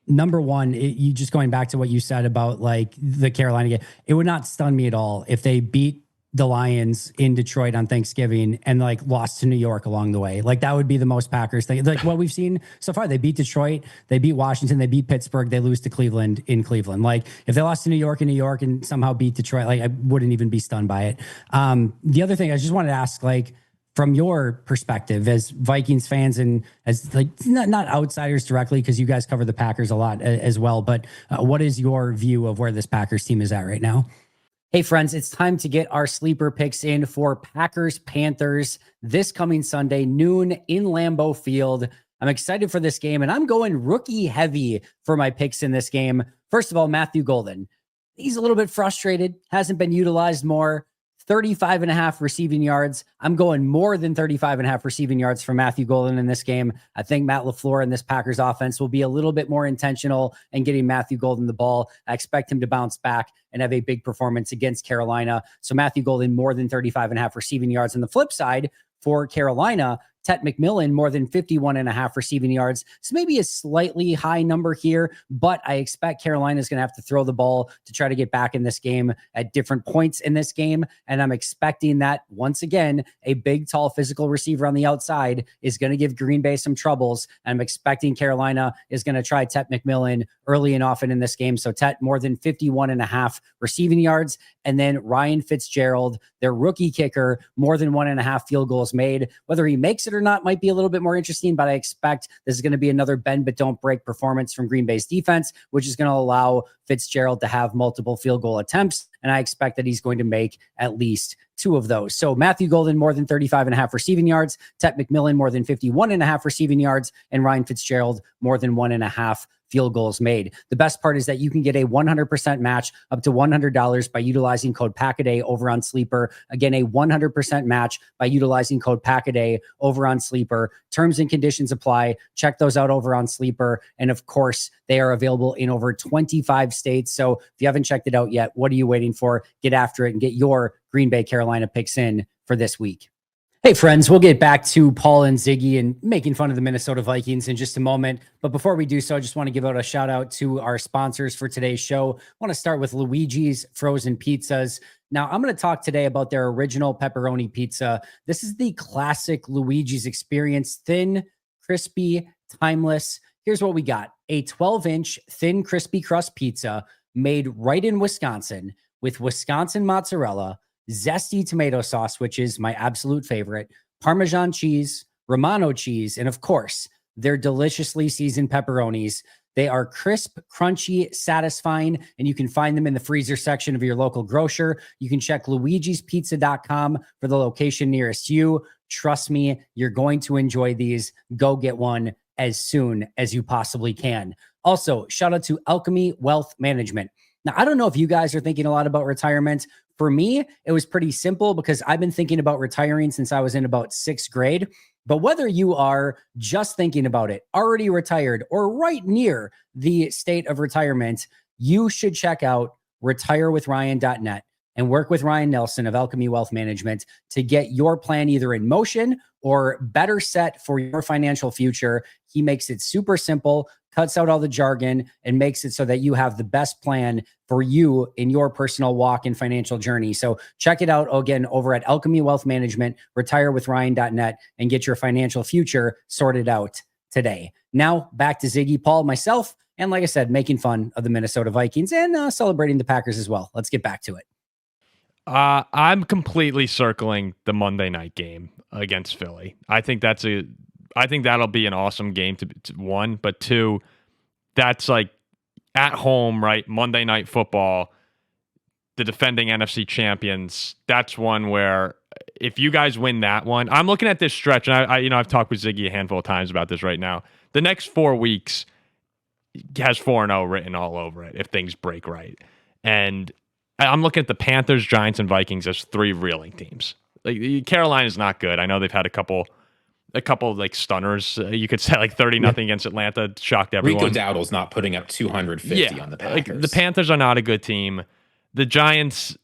number one, you just going back to what you said about like the Carolina game, it would not stun me at all if they beat the Lions in Detroit on Thanksgiving and like lost to New York along the way. Like that would be the most Packers thing. Like what we've seen so far, they beat Detroit, they beat Washington, they beat Pittsburgh, they lose to Cleveland in Cleveland. Like if they lost to New York in New York and somehow beat Detroit, like I wouldn't even be stunned by it. The other thing I just wanted to ask, like from your perspective as Vikings fans and as like not outsiders directly, because you guys cover the Packers a lot as well, but what is your view of where this Packers team is at right now? Hey friends, it's time to get our sleeper picks in for Packers-Panthers this coming Sunday, noon in Lambeau Field. I'm excited for this game, and I'm going rookie heavy for my picks in this game. First of all, Matthew Golden. He's a little bit frustrated, hasn't been utilized more. 35.5 receiving yards. I'm going more than 35.5 receiving yards for Matthew Golden in this game. I think Matt LaFleur and this Packers offense will be a little bit more intentional in getting Matthew Golden the ball. I expect him to bounce back and have a big performance against Carolina. So Matthew Golden, more than 35.5 receiving yards. On the flip side, for Carolina, Tet McMillan, more than 51.5 receiving yards. So maybe a slightly high number here, but I expect Carolina is going to have to throw the ball to try to get back in this game at different points in this game. And I'm expecting that, once again, a big, tall, physical receiver on the outside is going to give Green Bay some troubles. And I'm expecting Carolina is going to try Tet McMillan early and often in this game. So Tet, more than 51.5 receiving yards. And then Ryan Fitzgerald, their rookie kicker, more than 1.5 field goals made. Whether he makes it or not might be a little bit more interesting, but I expect this is going to be another bend but don't break performance from Green Bay's defense, which is going to allow Fitzgerald to have multiple field goal attempts. And I expect that he's going to make at least 2 of those. So Matthew Golden, more than 35.5 receiving yards, Tet McMillan, more than 51.5 receiving yards, and Ryan Fitzgerald, more than 1.5 field goals made. The best part is that you can get a 100% match up to $100 by utilizing code Packaday over on Sleeper. Again, a 100% match by utilizing code Packaday over on Sleeper. Terms and conditions apply. Check those out over on Sleeper. And of course, they are available in over 25 states. So if you haven't checked it out yet, what are you waiting for? Get after it and get your Green Bay Carolina picks in for this week. Hey friends, we'll get back to Paul and Ziggy and making fun of the Minnesota Vikings in just a moment. But before we do so, I just want to give out a shout out to our sponsors for today's show. I want to start with Luigi's Frozen Pizzas. Now, I'm going to talk today about their original pepperoni pizza. This is the classic Luigi's experience, thin, crispy, timeless. Here's what we got. A 12-inch thin, crispy crust pizza made right in Wisconsin with Wisconsin mozzarella, zesty tomato sauce, which is my absolute favorite, Parmesan cheese, Romano cheese, and of course, their deliciously seasoned pepperonis. They are crisp, crunchy, satisfying, and you can find them in the freezer section of your local grocer. You can check luigispizza.com for the location nearest you. Trust me, you're going to enjoy these. Go get one as soon as you possibly can. Also, shout out to Alchemy Wealth Management. Now, I don't know if you guys are thinking a lot about retirement. For me, it was pretty simple because I've been thinking about retiring since I was in about 6th grade. But whether you are just thinking about it, already retired, or right near the state of retirement, you should check out retirewithryan.net. and work with Ryan Nelson of Alchemy Wealth Management to get your plan either in motion or better set for your financial future. He makes it super simple, cuts out all the jargon, and makes it so that you have the best plan for you in your personal walk and financial journey. So check it out again over at Alchemy Wealth Management, retirewithryan.net, and get your financial future sorted out today. Now back to Ziggy, Paul, myself, and like I said, making fun of the Minnesota Vikings and celebrating the Packers as well. Let's get back to it. I'm completely circling the Monday night game against Philly. I think that'll be an awesome game to one, but two, that's like at home, right? Monday Night Football, the defending NFC champions. That's one where if you guys win that one, I'm looking at this stretch, and I've talked with Ziggy a handful of times about this right now. The next 4 weeks has 4-0 written all over it if things break right. And I'm looking at the Panthers, Giants, and Vikings as 3 reeling teams. Like Carolina's not good. I know they've had a couple like stunners. You could say like 30-0 against Atlanta, shocked everyone. Rico Dowdle's not putting up 250 on the Packers. Like the Panthers are not a good team. The Giants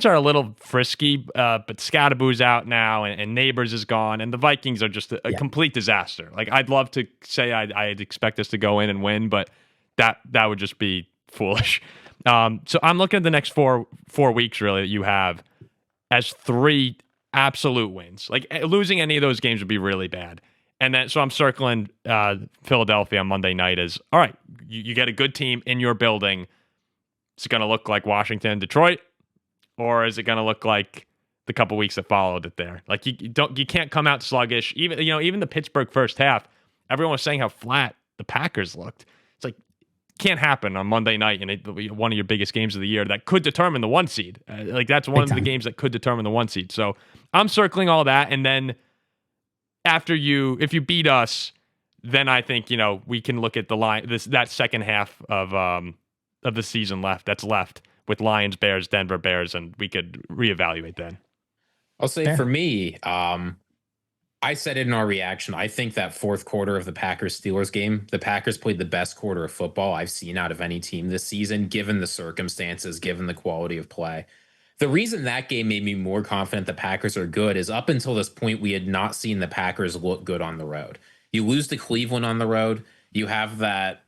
are a little frisky, but Scadaboo's out now, and Neighbors is gone, and the Vikings are just a complete disaster. Like I'd love to say I'd expect us to go in and win, but that would just be foolish. So I'm looking at the next four weeks really that you have as 3 absolute wins. Like losing any of those games would be really bad. And then so I'm circling Philadelphia on Monday night as all right. You get a good team in your building. Is it going to look like Washington, Detroit, or is it going to look like the couple weeks that followed it there? Like you can't come out sluggish. Even the Pittsburgh first half, everyone was saying how flat the Packers looked. It's like can't happen on Monday night in one of your biggest games of the year that could determine the 1 seed. Like that's one of the games that could determine the 1 seed. So I'm circling all that, and then if you beat us, then I think we can look at the line that second half of the season that's left with Lions, Bears, Denver, Bears, and we could reevaluate then. I'll say for me, I said it in our reaction. I think that fourth quarter of the Packers-Steelers game, the Packers played the best quarter of football I've seen out of any team this season, given the circumstances, given the quality of play. The reason that game made me more confident the Packers are good is up until this point, we had not seen the Packers look good on the road. You lose to Cleveland on the road. You have that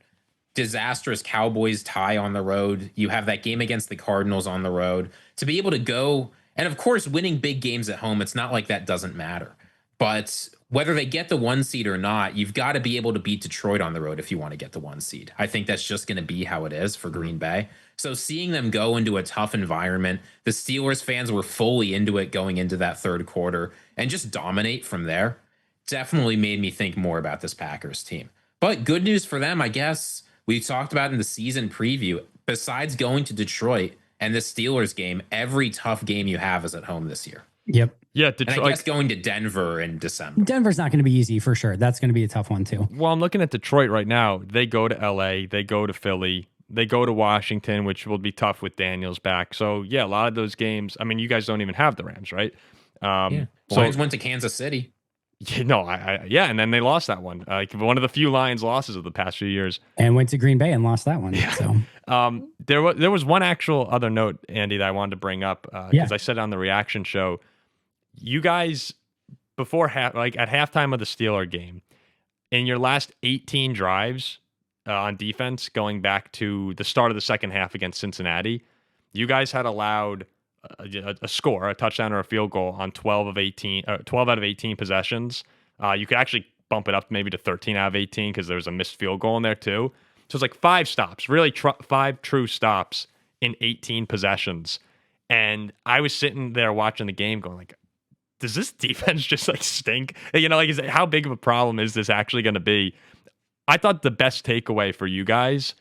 disastrous Cowboys tie on the road. You have that game against the Cardinals on the road. To be able to go, and of course, winning big games at home, it's not like that doesn't matter. But whether they get the 1 seed or not, you've got to be able to beat Detroit on the road if you want to get the 1 seed. I think that's just going to be how it is for Green Bay. So seeing them go into a tough environment, the Steelers fans were fully into it going into that third quarter and just dominate from there, definitely made me think more about this Packers team. But good news for them, I guess, we talked about in the season preview, besides going to Detroit and the Steelers game, every tough game you have is at home this year. Yep. Yeah, Detroit. And I guess going to Denver in December. Denver's not going to be easy for sure. That's going to be a tough one too. Well, I'm looking at Detroit right now. They go to LA, they go to Philly, they go to Washington, which will be tough with Daniels back. So yeah, a lot of those games. I mean, you guys don't even have the Rams, right? Yeah. So Lions went to Kansas City. And then they lost that one. One of the few Lions losses of the past few years. And went to Green Bay and lost that one. Yeah. So there was one actual other note, Andy, that I wanted to bring up because I said on the reaction show, you guys before at halftime of the Steeler game, in your last 18 drives on defense, going back to the start of the second half against Cincinnati, you guys had allowed a score, a touchdown or a field goal on 12 out of 18 possessions. You could actually bump it up maybe to 13 out of 18 because there was a missed field goal in there too. So it's like 5 stops, really 5 true stops in 18 possessions. And I was sitting there watching the game going like, does this defense just like stink? How big of a problem is this actually going to be? I thought the best takeaway for you guys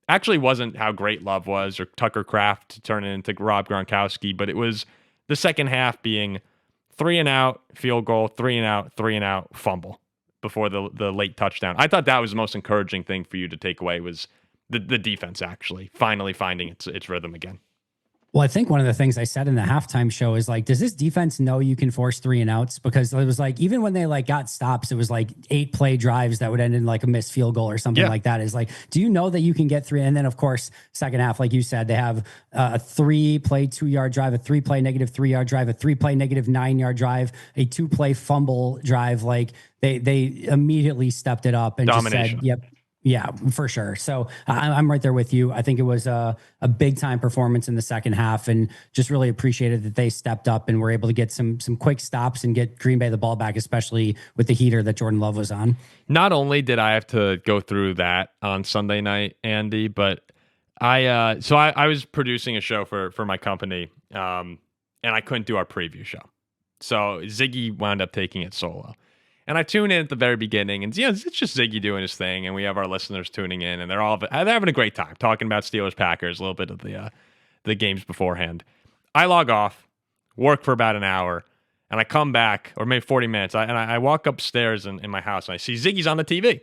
actually wasn't how great Love was or Tucker Kraft to turn it into Rob Gronkowski, but it was the second half being 3 and out, field goal, 3 and out, 3 and out, fumble before the late touchdown. I thought that was the most encouraging thing for you to take away was the defense actually finally finding its rhythm again. Well, I think one of the things I said in the halftime show is like, does this defense know you can force 3-and-outs? Because it was like, even when they like got stops, it was like 8-play drives that would end in like a missed field goal or something like that. Is like, do you know that you can get 3? And then of course, second half, like you said, they have a 3-play 2-yard drive, a 3-play negative 3-yard drive, a 3-play negative 9-yard drive, a 2-play fumble drive. Like they immediately stepped it up and Domination. just said, yep. Yeah, for sure. So I'm right there with you. I think it was a big time performance in the second half, and just really appreciated that they stepped up and were able to get some quick stops and get Green Bay the ball back, especially with the heater that Jordan Love was on. Not only did I have to go through that on Sunday night, Andy, but I was producing a show for my company, and I couldn't do our preview show. So Ziggy wound up taking it solo. And I tune in at the very beginning, and it's just Ziggy doing his thing, and we have our listeners tuning in, and they're having a great time talking about Steelers Packers, a little bit of the games beforehand. I log off, work for about an hour, and I come back, or maybe 40 minutes, and I walk upstairs in my house, and I see Ziggy's on the TV.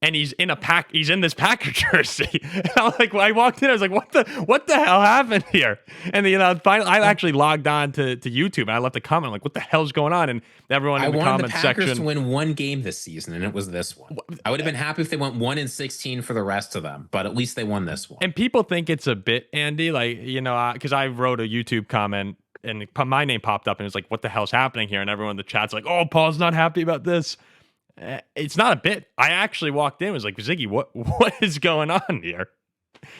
And he's in this Packer jersey. And I'm like, when I walked in, I was like, what the hell happened here? And finally, I actually logged on to YouTube and I left a comment like, what the hell's going on? And everyone in the comment section. I wanted the Packers to win one game this season, and it was this one. I would have been happy if they went 1-16 for the rest of them, but at least they won this one. And people think it's a bit, Andy, like, because I wrote a YouTube comment and my name popped up and it's like, what the hell's happening here? And everyone in the chat's like, oh, Paul's not happy about this. It's not a bit. I actually walked in and was like, Ziggy, what is going on here?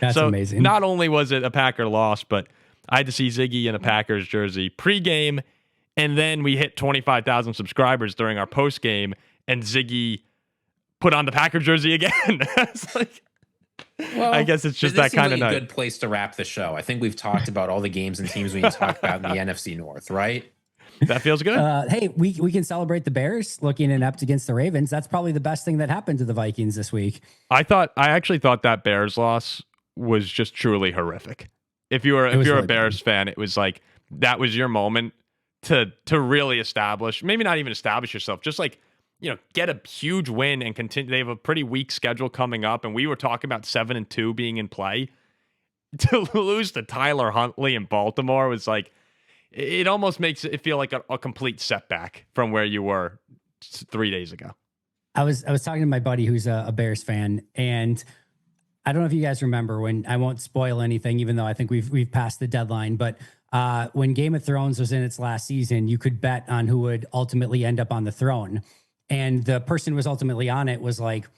That's amazing. Not only was it a Packer loss, but I had to see Ziggy in a Packers jersey pregame, and then we hit 25,000 subscribers during our postgame, and Ziggy put on the Packer jersey again. It's like, well, I guess it's just that kind of night. A good place to wrap the show. I think we've talked about all the games and teams we need to talk about in the NFC North, right? That feels good. Hey, we can celebrate the Bears looking inept against the Ravens. That's probably the best thing that happened to the Vikings this week. I actually thought that Bears loss was just truly horrific. If you're really a Bears fan, it was like that was your moment to really establish, maybe not even establish yourself, just like, get a huge win and continue. They have a pretty weak schedule coming up, and we were talking about 7-2 being in play. To lose to Tyler Huntley in Baltimore was like, it almost makes it feel like a complete setback from where you were 3 days ago. I was talking to my buddy who's a Bears fan, and I don't know if you guys remember when, I won't spoil anything, even though I think we've passed the deadline, but when Game of Thrones was in its last season, you could bet on who would ultimately end up on the throne. And the person who was ultimately on it was like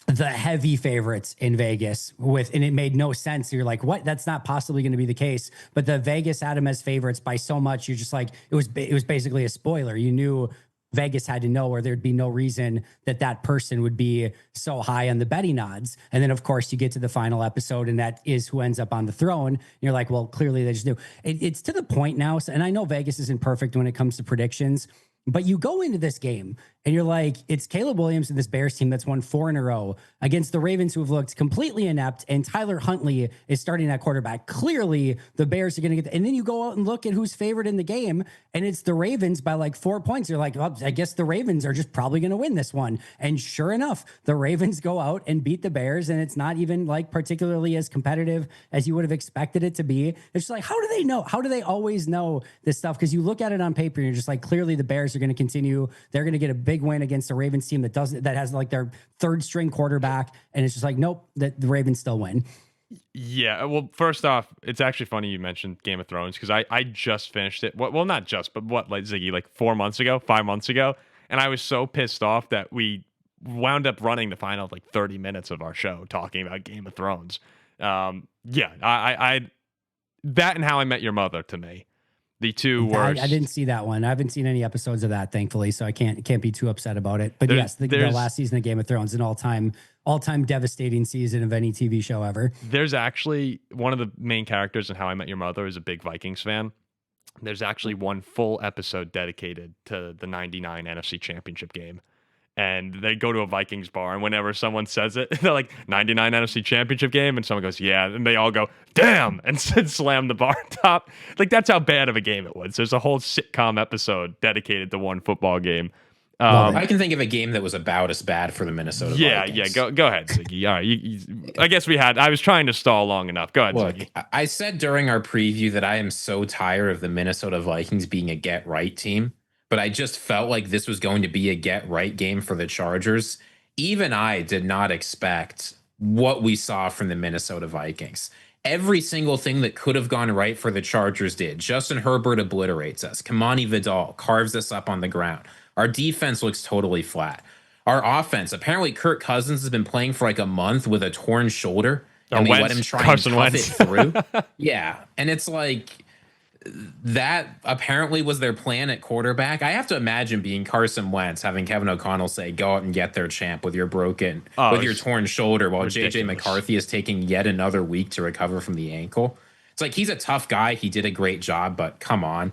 the heavy favorites in Vegas and it made no sense. You're like, what? That's not possibly going to be the case. But the Vegas had them as favorites by so much. You're just like, it was basically a spoiler. You knew Vegas had to know, or there'd be no reason that person would be so high on the betting odds. And then of course you get to the final episode and that is who ends up on the throne. And you're like, well, clearly they just knew. It's to the point now. And I know Vegas isn't perfect when it comes to predictions, but you go into this game and you're like, it's Caleb Williams and this Bears team that's won 4 in a row against the Ravens, who have looked completely inept, and Tyler Huntley is starting at quarterback. Clearly, the Bears are going to get and then you go out and look at who's favored in the game, and it's the Ravens by like 4 points. You're like, well, I guess the Ravens are just probably going to win this one. And sure enough, the Ravens go out and beat the Bears, and it's not even like particularly as competitive as you would have expected it to be. It's just like, how do they know? How do they always know this stuff? Because you look at it on paper and you're just like, clearly the Bears are going to continue. They're going to get a big win against a Ravens team that has like their third string quarterback. And it's just like, nope, the Ravens still win. Yeah. Well, first off, it's actually funny you mentioned Game of Thrones, because I just finished it. Well, not just, but like Ziggy, like 5 months ago. And I was so pissed off that we wound up running the final like 30 minutes of our show talking about Game of Thrones. Yeah, I that and How I Met Your Mother, to me, the two worst. I didn't see that one. I haven't seen any episodes of that, thankfully, so I can't be too upset about it. But yes, the last season of Game of Thrones, an all-time devastating season of any TV show ever. There's actually one of the main characters in How I Met Your Mother is a big Vikings fan. There's actually one full episode dedicated to the 99 NFC Championship game. And they go to a Vikings bar, and whenever someone says it, they're like, 99 NFC Championship game? And someone goes, yeah. And they all go, damn, and slam the bar top. Like, that's how bad of a game it was. There's a whole sitcom episode dedicated to one football game. Love it. I can think of a game that was about as bad for the Minnesota Vikings. Go ahead, Ziggy. All right, I guess I was trying to stall long enough. Go ahead, Look, Ziggy. I said during our preview that I am so tired of the Minnesota Vikings being a get-right team, but I just felt like this was going to be a get-right game for the Chargers. Even I did not expect what we saw from the Minnesota Vikings. Every single thing that could have gone right for the Chargers did. Justin Herbert obliterates us. Kamani Vidal carves us up on the ground. Our defense looks totally flat. Our offense, apparently Kirk Cousins has been playing for like a month with a torn shoulder, and we let him try and tough it through. Yeah, and it's like that apparently was their plan at quarterback. I have to imagine being Carson Wentz, having Kevin O'Connell say, go out and get their champ with your torn shoulder, while ridiculous. JJ McCarthy is taking yet another week to recover from the ankle. It's like, he's a tough guy. He did a great job, but come on.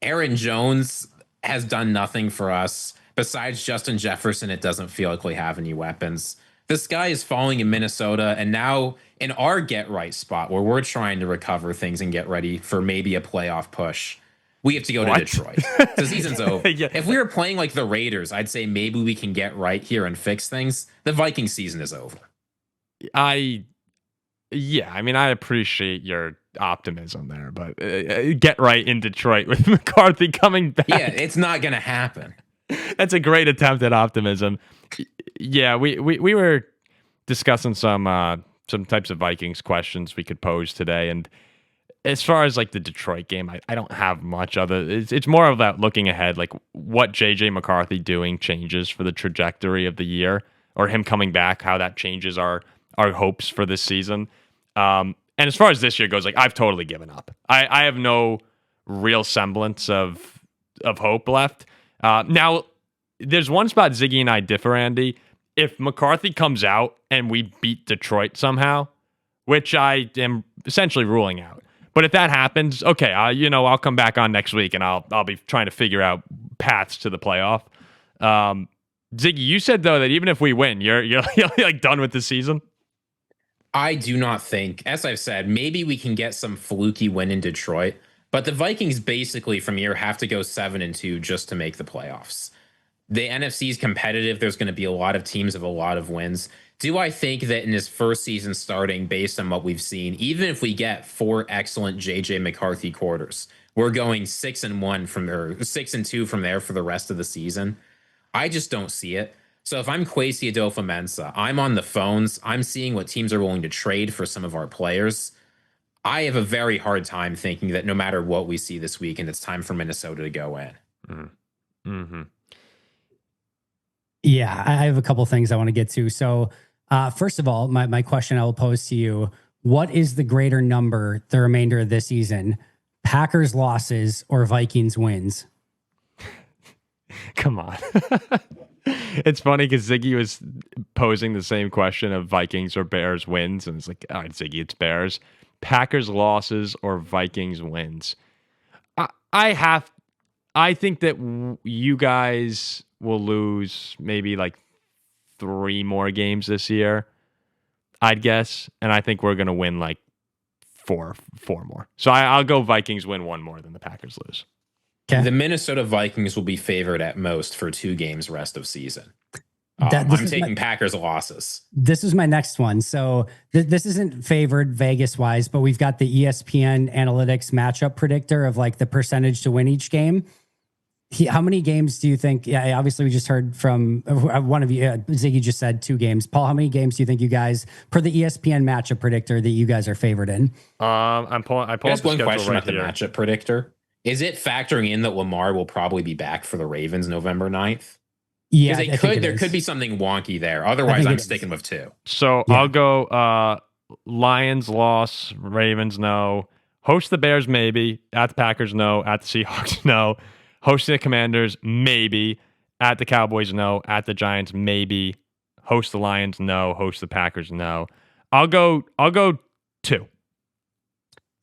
Aaron Jones has done nothing for us. Besides Justin Jefferson, it doesn't feel like we have any weapons. The sky is falling in Minnesota, and now in our get-right spot where we're trying to recover things and get ready for maybe a playoff push, we have to go to Detroit. The season's over. Yeah. If we were playing like the Raiders, I'd say maybe we can get right here and fix things. The Viking season is over. I appreciate your optimism there, but get right in Detroit with McCarthy coming back. Yeah, it's not going to happen. That's a great attempt at optimism. Yeah, we were discussing some types of Vikings questions we could pose today, and as far as like the Detroit game, I don't have much other. It's more of that looking ahead, like what JJ McCarthy doing changes for the trajectory of the year, or him coming back, how that changes our hopes for this season. And as far as this year goes, like I've totally given up. I have no real semblance of hope left. Now, there's one spot Ziggy and I differ, Andy. If McCarthy comes out and we beat Detroit somehow, which I am essentially ruling out, but if that happens, okay, I'll come back on next week and I'll be trying to figure out paths to the playoff. Ziggy, you said though that even if we win, you're like done with the season. I do not think, as I've said, maybe we can get some fluky win in Detroit, but the Vikings basically from here have to go 7-2 just to make the playoffs. The NFC is competitive. There's going to be a lot of teams with a lot of wins. Do I think that in his first season starting, based on what we've seen, even if we get 4 excellent JJ McCarthy quarters, we're going 6-1 from there, 6-2 from there for the rest of the season? I just don't see it. So if I'm Kwesi Adolfo-Mensah, I'm on the phones, I'm seeing what teams are willing to trade for some of our players. I have a very hard time thinking that no matter what we see this weekend, it's time for Minnesota to go in. Mm-hmm. Mm-hmm. Yeah, I have a couple things I want to get to. So first of all, my question I will pose to you, what is the greater number the remainder of this season? Packers losses or Vikings wins? Come on. It's funny because Ziggy was posing the same question of Vikings or Bears wins. And it's like, all right, Ziggy, it's Bears. Packers losses or Vikings wins? I think that you guys will lose maybe like 3 more games this year, I'd guess. And I think we're going to win like four more. So I'll go Vikings win 1 more than the Packers lose. Okay. The Minnesota Vikings will be favored at most for 2 games rest of season. I'm taking Packers losses. This is my next one. So this isn't favored Vegas-wise, but we've got the ESPN analytics matchup predictor of like the percentage to win each game. How many games do you think? Yeah, obviously we just heard from one of you. Ziggy just said 2 games. Paul, how many games do you think you guys, per the ESPN matchup predictor, that you guys are favored in? I pulled up the one schedule question right about the here. matchup predictor. Is it factoring in that Lamar will probably be back for the Ravens November 9th? Yeah, There could be something wonky there. Otherwise, I'm sticking with 2. So Yeah. I'll go Lions loss, Ravens no. Host the Bears maybe. At the Packers no. At the Seahawks no. Host the Commanders maybe. At the Cowboys no. At the Giants maybe. Host the Lions no. Host the Packers no. I'll go 2.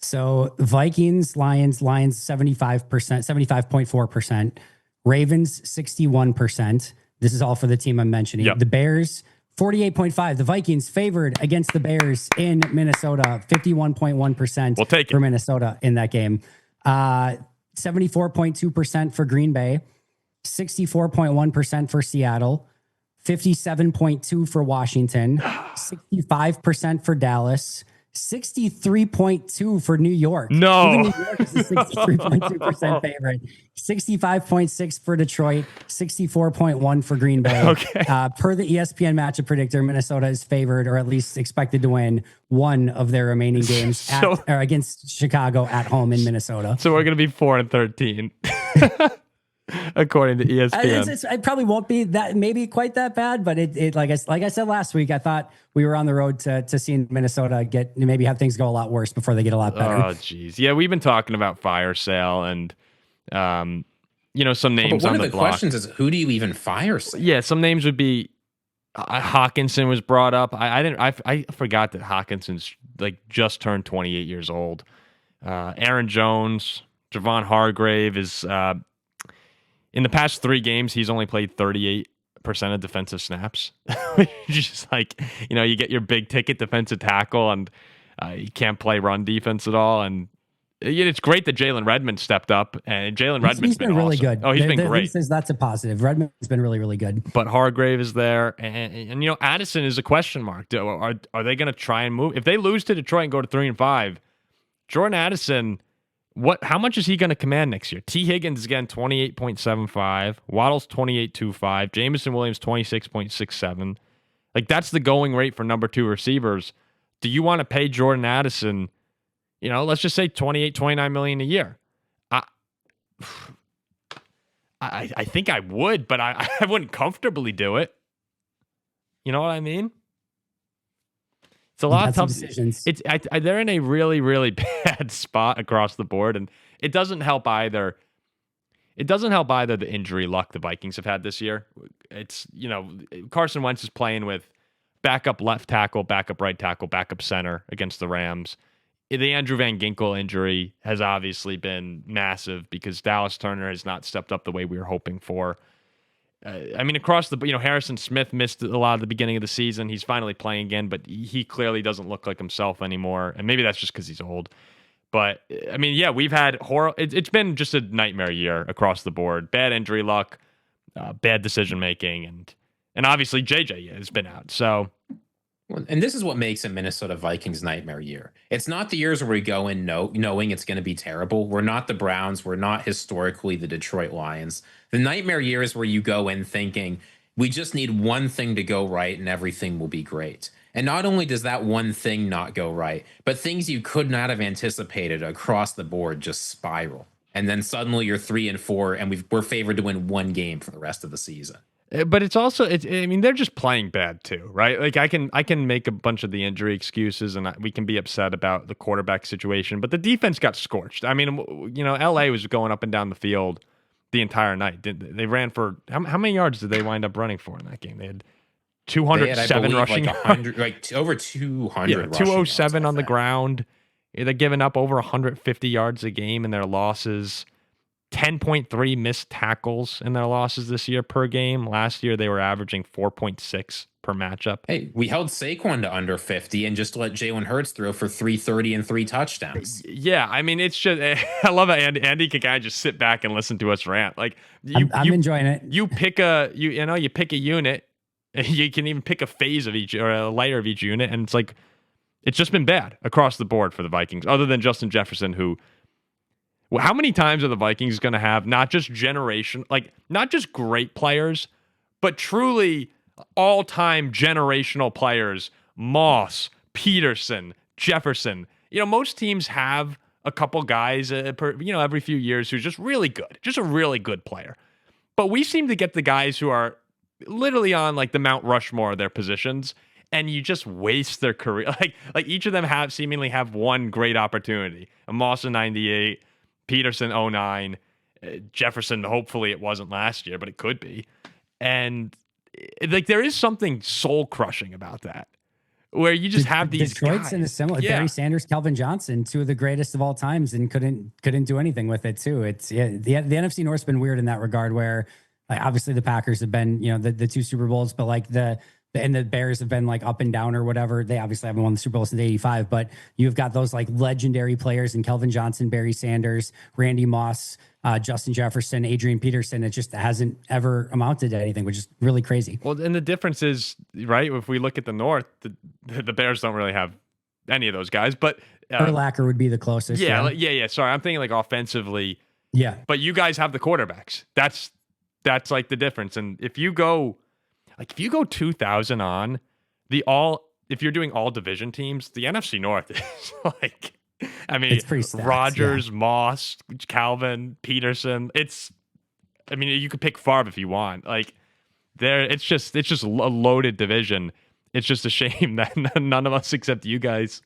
So Vikings, Lions 75%, 75.4%. Ravens 61%. This is all for the team I'm mentioning. Yep. The Bears 48.5. The Vikings favored against the Bears in Minnesota, 51.1%. We'll take it for Minnesota in that game. 74.2% for Green Bay, 64.1% for Seattle, 57.2% for Washington, 65% for Dallas, 63.2% for New York. No. Even New York is a 63.2% favorite. 65.6% for Detroit, 64.1% for Green Bay. Okay. Per the ESPN matchup predictor, Minnesota is favored or at least expected to win one of their remaining games against Chicago at home in Minnesota. So we're going to be 4-13. According to ESPN. It probably won't be that, maybe quite that bad, but it like I said last week, I thought we were on the road to seeing Minnesota maybe have things go a lot worse before they get a lot better. Oh, geez. Yeah, we've been talking about fire sale and, some names but on the block. One of the questions is, who do you even fire sale? Yeah, some names would be Hawkinson was brought up. I forgot that Hawkinson's just turned 28 years old. Aaron Jones, Javon Hargrave is. In the past 3 games, he's only played 38% of defensive snaps. Just you get your big ticket defensive tackle and you can't play run defense at all. And it's great that Jalen Redmond stepped up, and Jalen Redmond's been really awesome. good. Oh, he's been great. That's a positive. Redmond's been really, really good. But Hargrave is there, and Addison is a question mark. Are they going to try and move? If they lose to Detroit and go to 3-5, Jordan Addison. How much is he going to command next year? T. Higgins again 28.75, Waddle's 28.25, Jameson Williams 26.67. That's the going rate for number 2 receivers. Do you want to pay Jordan Addison, let's just say 29 million a year? I think I would, but I wouldn't comfortably do it. You know what I mean? It's a lot of tough decisions. They're in a really, really bad spot across the board, and it doesn't help either. It doesn't help either the injury luck the Vikings have had this year. It's Carson Wentz is playing with backup left tackle, backup right tackle, backup center against the Rams. The Andrew Van Ginkel injury has obviously been massive because Dallas Turner has not stepped up the way we were hoping for. Across the, Harrison Smith missed a lot of the beginning of the season. He's finally playing again, but he clearly doesn't look like himself anymore. And maybe that's just because he's old. But, we've had it's been just a nightmare year across the board. Bad injury luck, bad decision-making, and obviously JJ has been out. So... And this is what makes a Minnesota Vikings nightmare year. It's not the years where we go in knowing it's going to be terrible. We're not the Browns. We're not historically the Detroit Lions. The nightmare year is where you go in thinking, we just need one thing to go right and everything will be great. And not only does that one thing not go right, but things you could not have anticipated across the board just spiral. And then suddenly you're 3-4 and we're favored to win one game for the rest of the season. But it's also, they're just playing bad too, right? I can make a bunch of the injury excuses and we can be upset about the quarterback situation, but the defense got scorched. LA was going up and down the field the entire night. They ran for, how many yards did they wind up running for in that game? They had 207 rushing. Over 200. Yeah, 207 on the ground. They're giving up over 150 yards a game in their losses. 10.3 missed tackles in their losses this year per game. Last year, they were averaging 4.6 per matchup. Hey, we held Saquon to under 50 and just let Jalen Hurts throw for 330 and 3 touchdowns. Yeah, it's just, I love it. Andy can kind of just sit back and listen to us rant. I'm enjoying it. You pick a unit. You can even pick a phase of each or a layer of each unit, and it's just been bad across the board for the Vikings. Other than Justin Jefferson, who. Well, how many times are the Vikings going to have not just not just great players, but truly all-time generational players? Moss, Peterson, Jefferson. Most teams have a couple guys every few years who's just really good, just a really good player. But we seem to get the guys who are literally on the Mount Rushmore of their positions, and you just waste their career. Each of them seemingly have one great opportunity. A Moss in 98. Peterson 09, Jefferson, hopefully it wasn't last year, but it could be. And there is something soul crushing about that, where you just have these Detroit's guys. In a similar, Barry Sanders, Kelvin Johnson, 2 of the greatest of all times, and couldn't do anything with it too. The NFC North's been weird in that regard, where obviously the Packers have been, the 2 Super Bowls, but the and the Bears have been like up and down or whatever. They obviously haven't won the Super Bowl since '85, but you've got those like legendary players in Kelvin Johnson, Barry Sanders, Randy Moss, Justin Jefferson, Adrian Peterson. It just hasn't ever amounted to anything, which is really crazy. Well, and the difference is, right, if we look at the North, the Bears don't really have any of those guys, but Urlacher would be the closest. Yeah. Sorry, I'm thinking like offensively. Yeah. But you guys have the quarterbacks. That's like the difference. And if you go 2,000 on if you're doing all division teams, the NFC North is like, I mean, it's pretty stacked, Rodgers, Moss, Calvin, Peterson. You could pick Favre if you want. Like it's just a loaded division. It's just a shame that none of us except you guys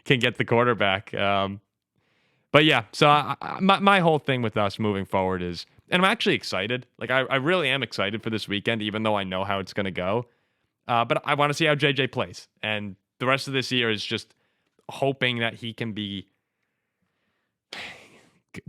can get the quarterback. But yeah, so my whole thing with us moving forward is, and I'm actually excited. Like I really am excited for this weekend, even though I know how it's going to go. But I want to see how JJ plays, and the rest of this year is just hoping that he can be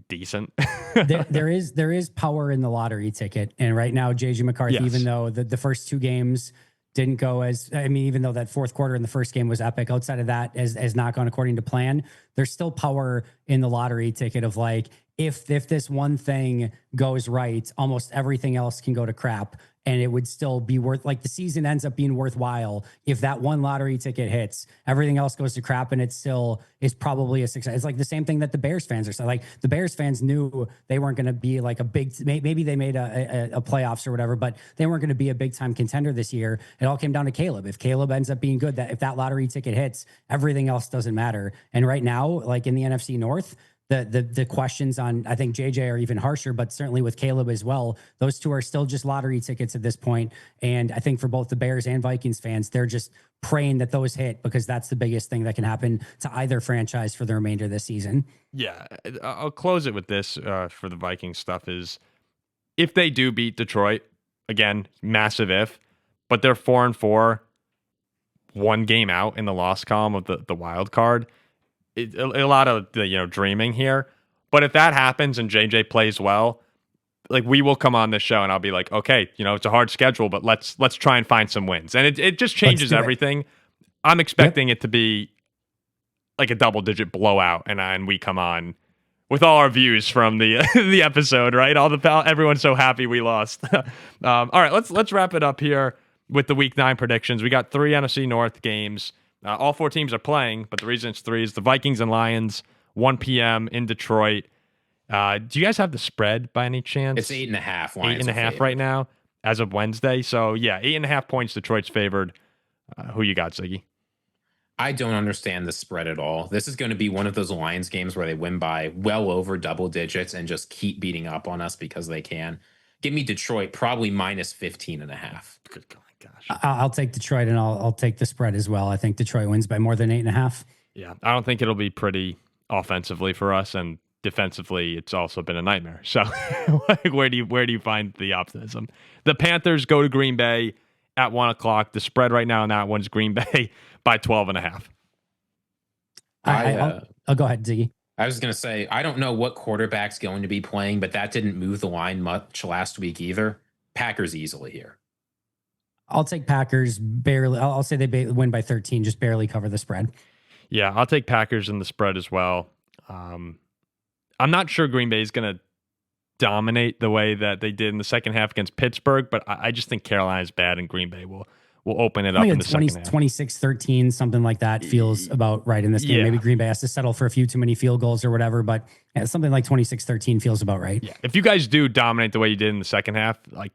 decent. there is power in the lottery ticket, and right now JJ McCarthy, Yes. even though the first two games didn't go even though that fourth quarter in the first game was epic, outside of that has not gone according to plan, there's still power in the lottery ticket of like, if this one thing goes right, almost everything else can go to crap, and it would still be worth, like, the season ends up being worthwhile if that one lottery ticket hits. Everything else goes to crap, and it still is probably a success. It's like the same thing that the Bears fans are saying. Like, the Bears fans knew they weren't going to be like a big, maybe they made a playoffs or whatever, but they weren't going to be a big time contender this year. It all came down to Caleb. If Caleb ends up being good, that if that lottery ticket hits, everything else doesn't matter. And right now, like in the NFC North, the questions on, I think, JJ are even harsher, but certainly with Caleb as well. Those two are still just lottery tickets at this point. And I think for both the Bears and Vikings fans, they're just praying that those hit, because that's the biggest thing that can happen to either franchise for the remainder of this season. Yeah, I'll close it with this for the Vikings stuff is, if they do beat Detroit, again, massive if, but they're 4-4, one game out in the loss column of the wild card. A lot of dreaming here, but if that happens and JJ plays well, like, we will come on this show and I'll be like, okay, it's a hard schedule, but let's try and find some wins, and it just changes everything. I'm expecting it to be like a double-digit blowout, and we come on with all our views from the the episode, right? Everyone's so happy we lost. All right, let's wrap it up here with the Week 9 predictions. We got 3 NFC North games. All 4 teams are playing, but the reason it's 3 is the Vikings and Lions, 1 p.m. in Detroit. Do you guys have the spread by any chance? It's 8.5. 8.5 right now as of Wednesday. So yeah, 8.5 points. Detroit's favored. Who you got, Ziggy? I don't understand the spread at all. This is going to be one of those Lions games where they win by well over double digits and just keep beating up on us because they can. Give me Detroit, probably minus 15.5. Good God. Gosh. I'll take Detroit, and I'll take the spread as well. I think Detroit wins by more than 8.5. Yeah, I don't think it'll be pretty offensively for us, and defensively, it's also been a nightmare. So, like, where do you find the optimism? The Panthers go to Green Bay at 1:00. The spread right now on that one's Green Bay by 12.5. I'll go ahead, Ziggy. I was going to say, I don't know what quarterback's going to be playing, but that didn't move the line much last week either. Packers easily here. I'll take Packers barely. I'll say they win by 13, just barely cover the spread. Yeah, I'll take Packers in the spread as well. I'm not sure Green Bay is going to dominate the way that they did in the second half against Pittsburgh, but I just think Carolina's bad, and Green Bay will open it up in the second half. 26-13, something like that feels about right in this game. Yeah. Maybe Green Bay has to settle for a few too many field goals or whatever, but something like 26-13 feels about right. Yeah. If you guys do dominate the way you did in the second half, like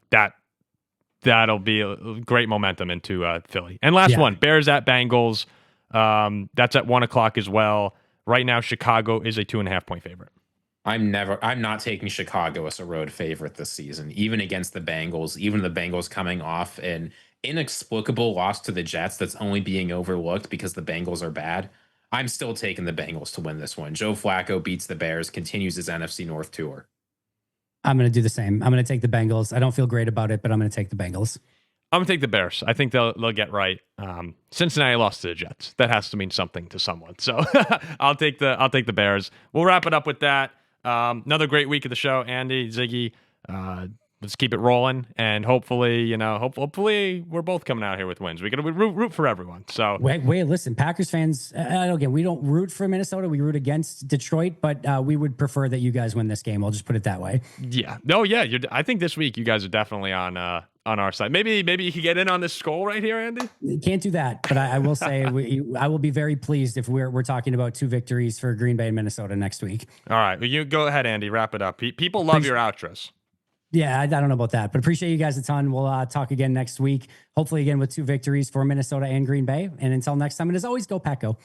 that'll be a great momentum into Philly. And last one, Bears at Bengals. That's at 1:00 as well. Right now, Chicago is a 2.5 point favorite. I'm not taking Chicago as a road favorite this season, even against the Bengals, even the Bengals coming off an inexplicable loss to the Jets that's only being overlooked because the Bengals are bad. I'm still taking the Bengals to win this one. Joe Flacco beats the Bears, continues his NFC North tour. I'm going to do the same. I'm going to take the Bengals. I don't feel great about it, but I'm going to take the Bengals. I'm going to take the Bears. I think they'll get right. Cincinnati lost to the Jets. That has to mean something to someone. So I'll take the Bears. We'll wrap it up with that. Another great week of the show. Andy, Ziggy, let's keep it rolling, and hopefully, hopefully we're both coming out here with wins. We got to root for everyone. So wait, listen, Packers fans. Again, we don't root for Minnesota. We root against Detroit, but we would prefer that you guys win this game. I'll just put it that way. Yeah. No. Yeah. I think this week you guys are definitely on our side. Maybe you could get in on this skull right here, Andy. Can't do that, but I will say I will be very pleased if we're talking about 2 victories for Green Bay and Minnesota next week. All right. Well, you go ahead, Andy. Wrap it up. People love your outros. Yeah, I don't know about that, but appreciate you guys a ton. We'll talk again next week, hopefully again with 2 victories for Minnesota and Green Bay. And until next time, and as always, go Pack Go.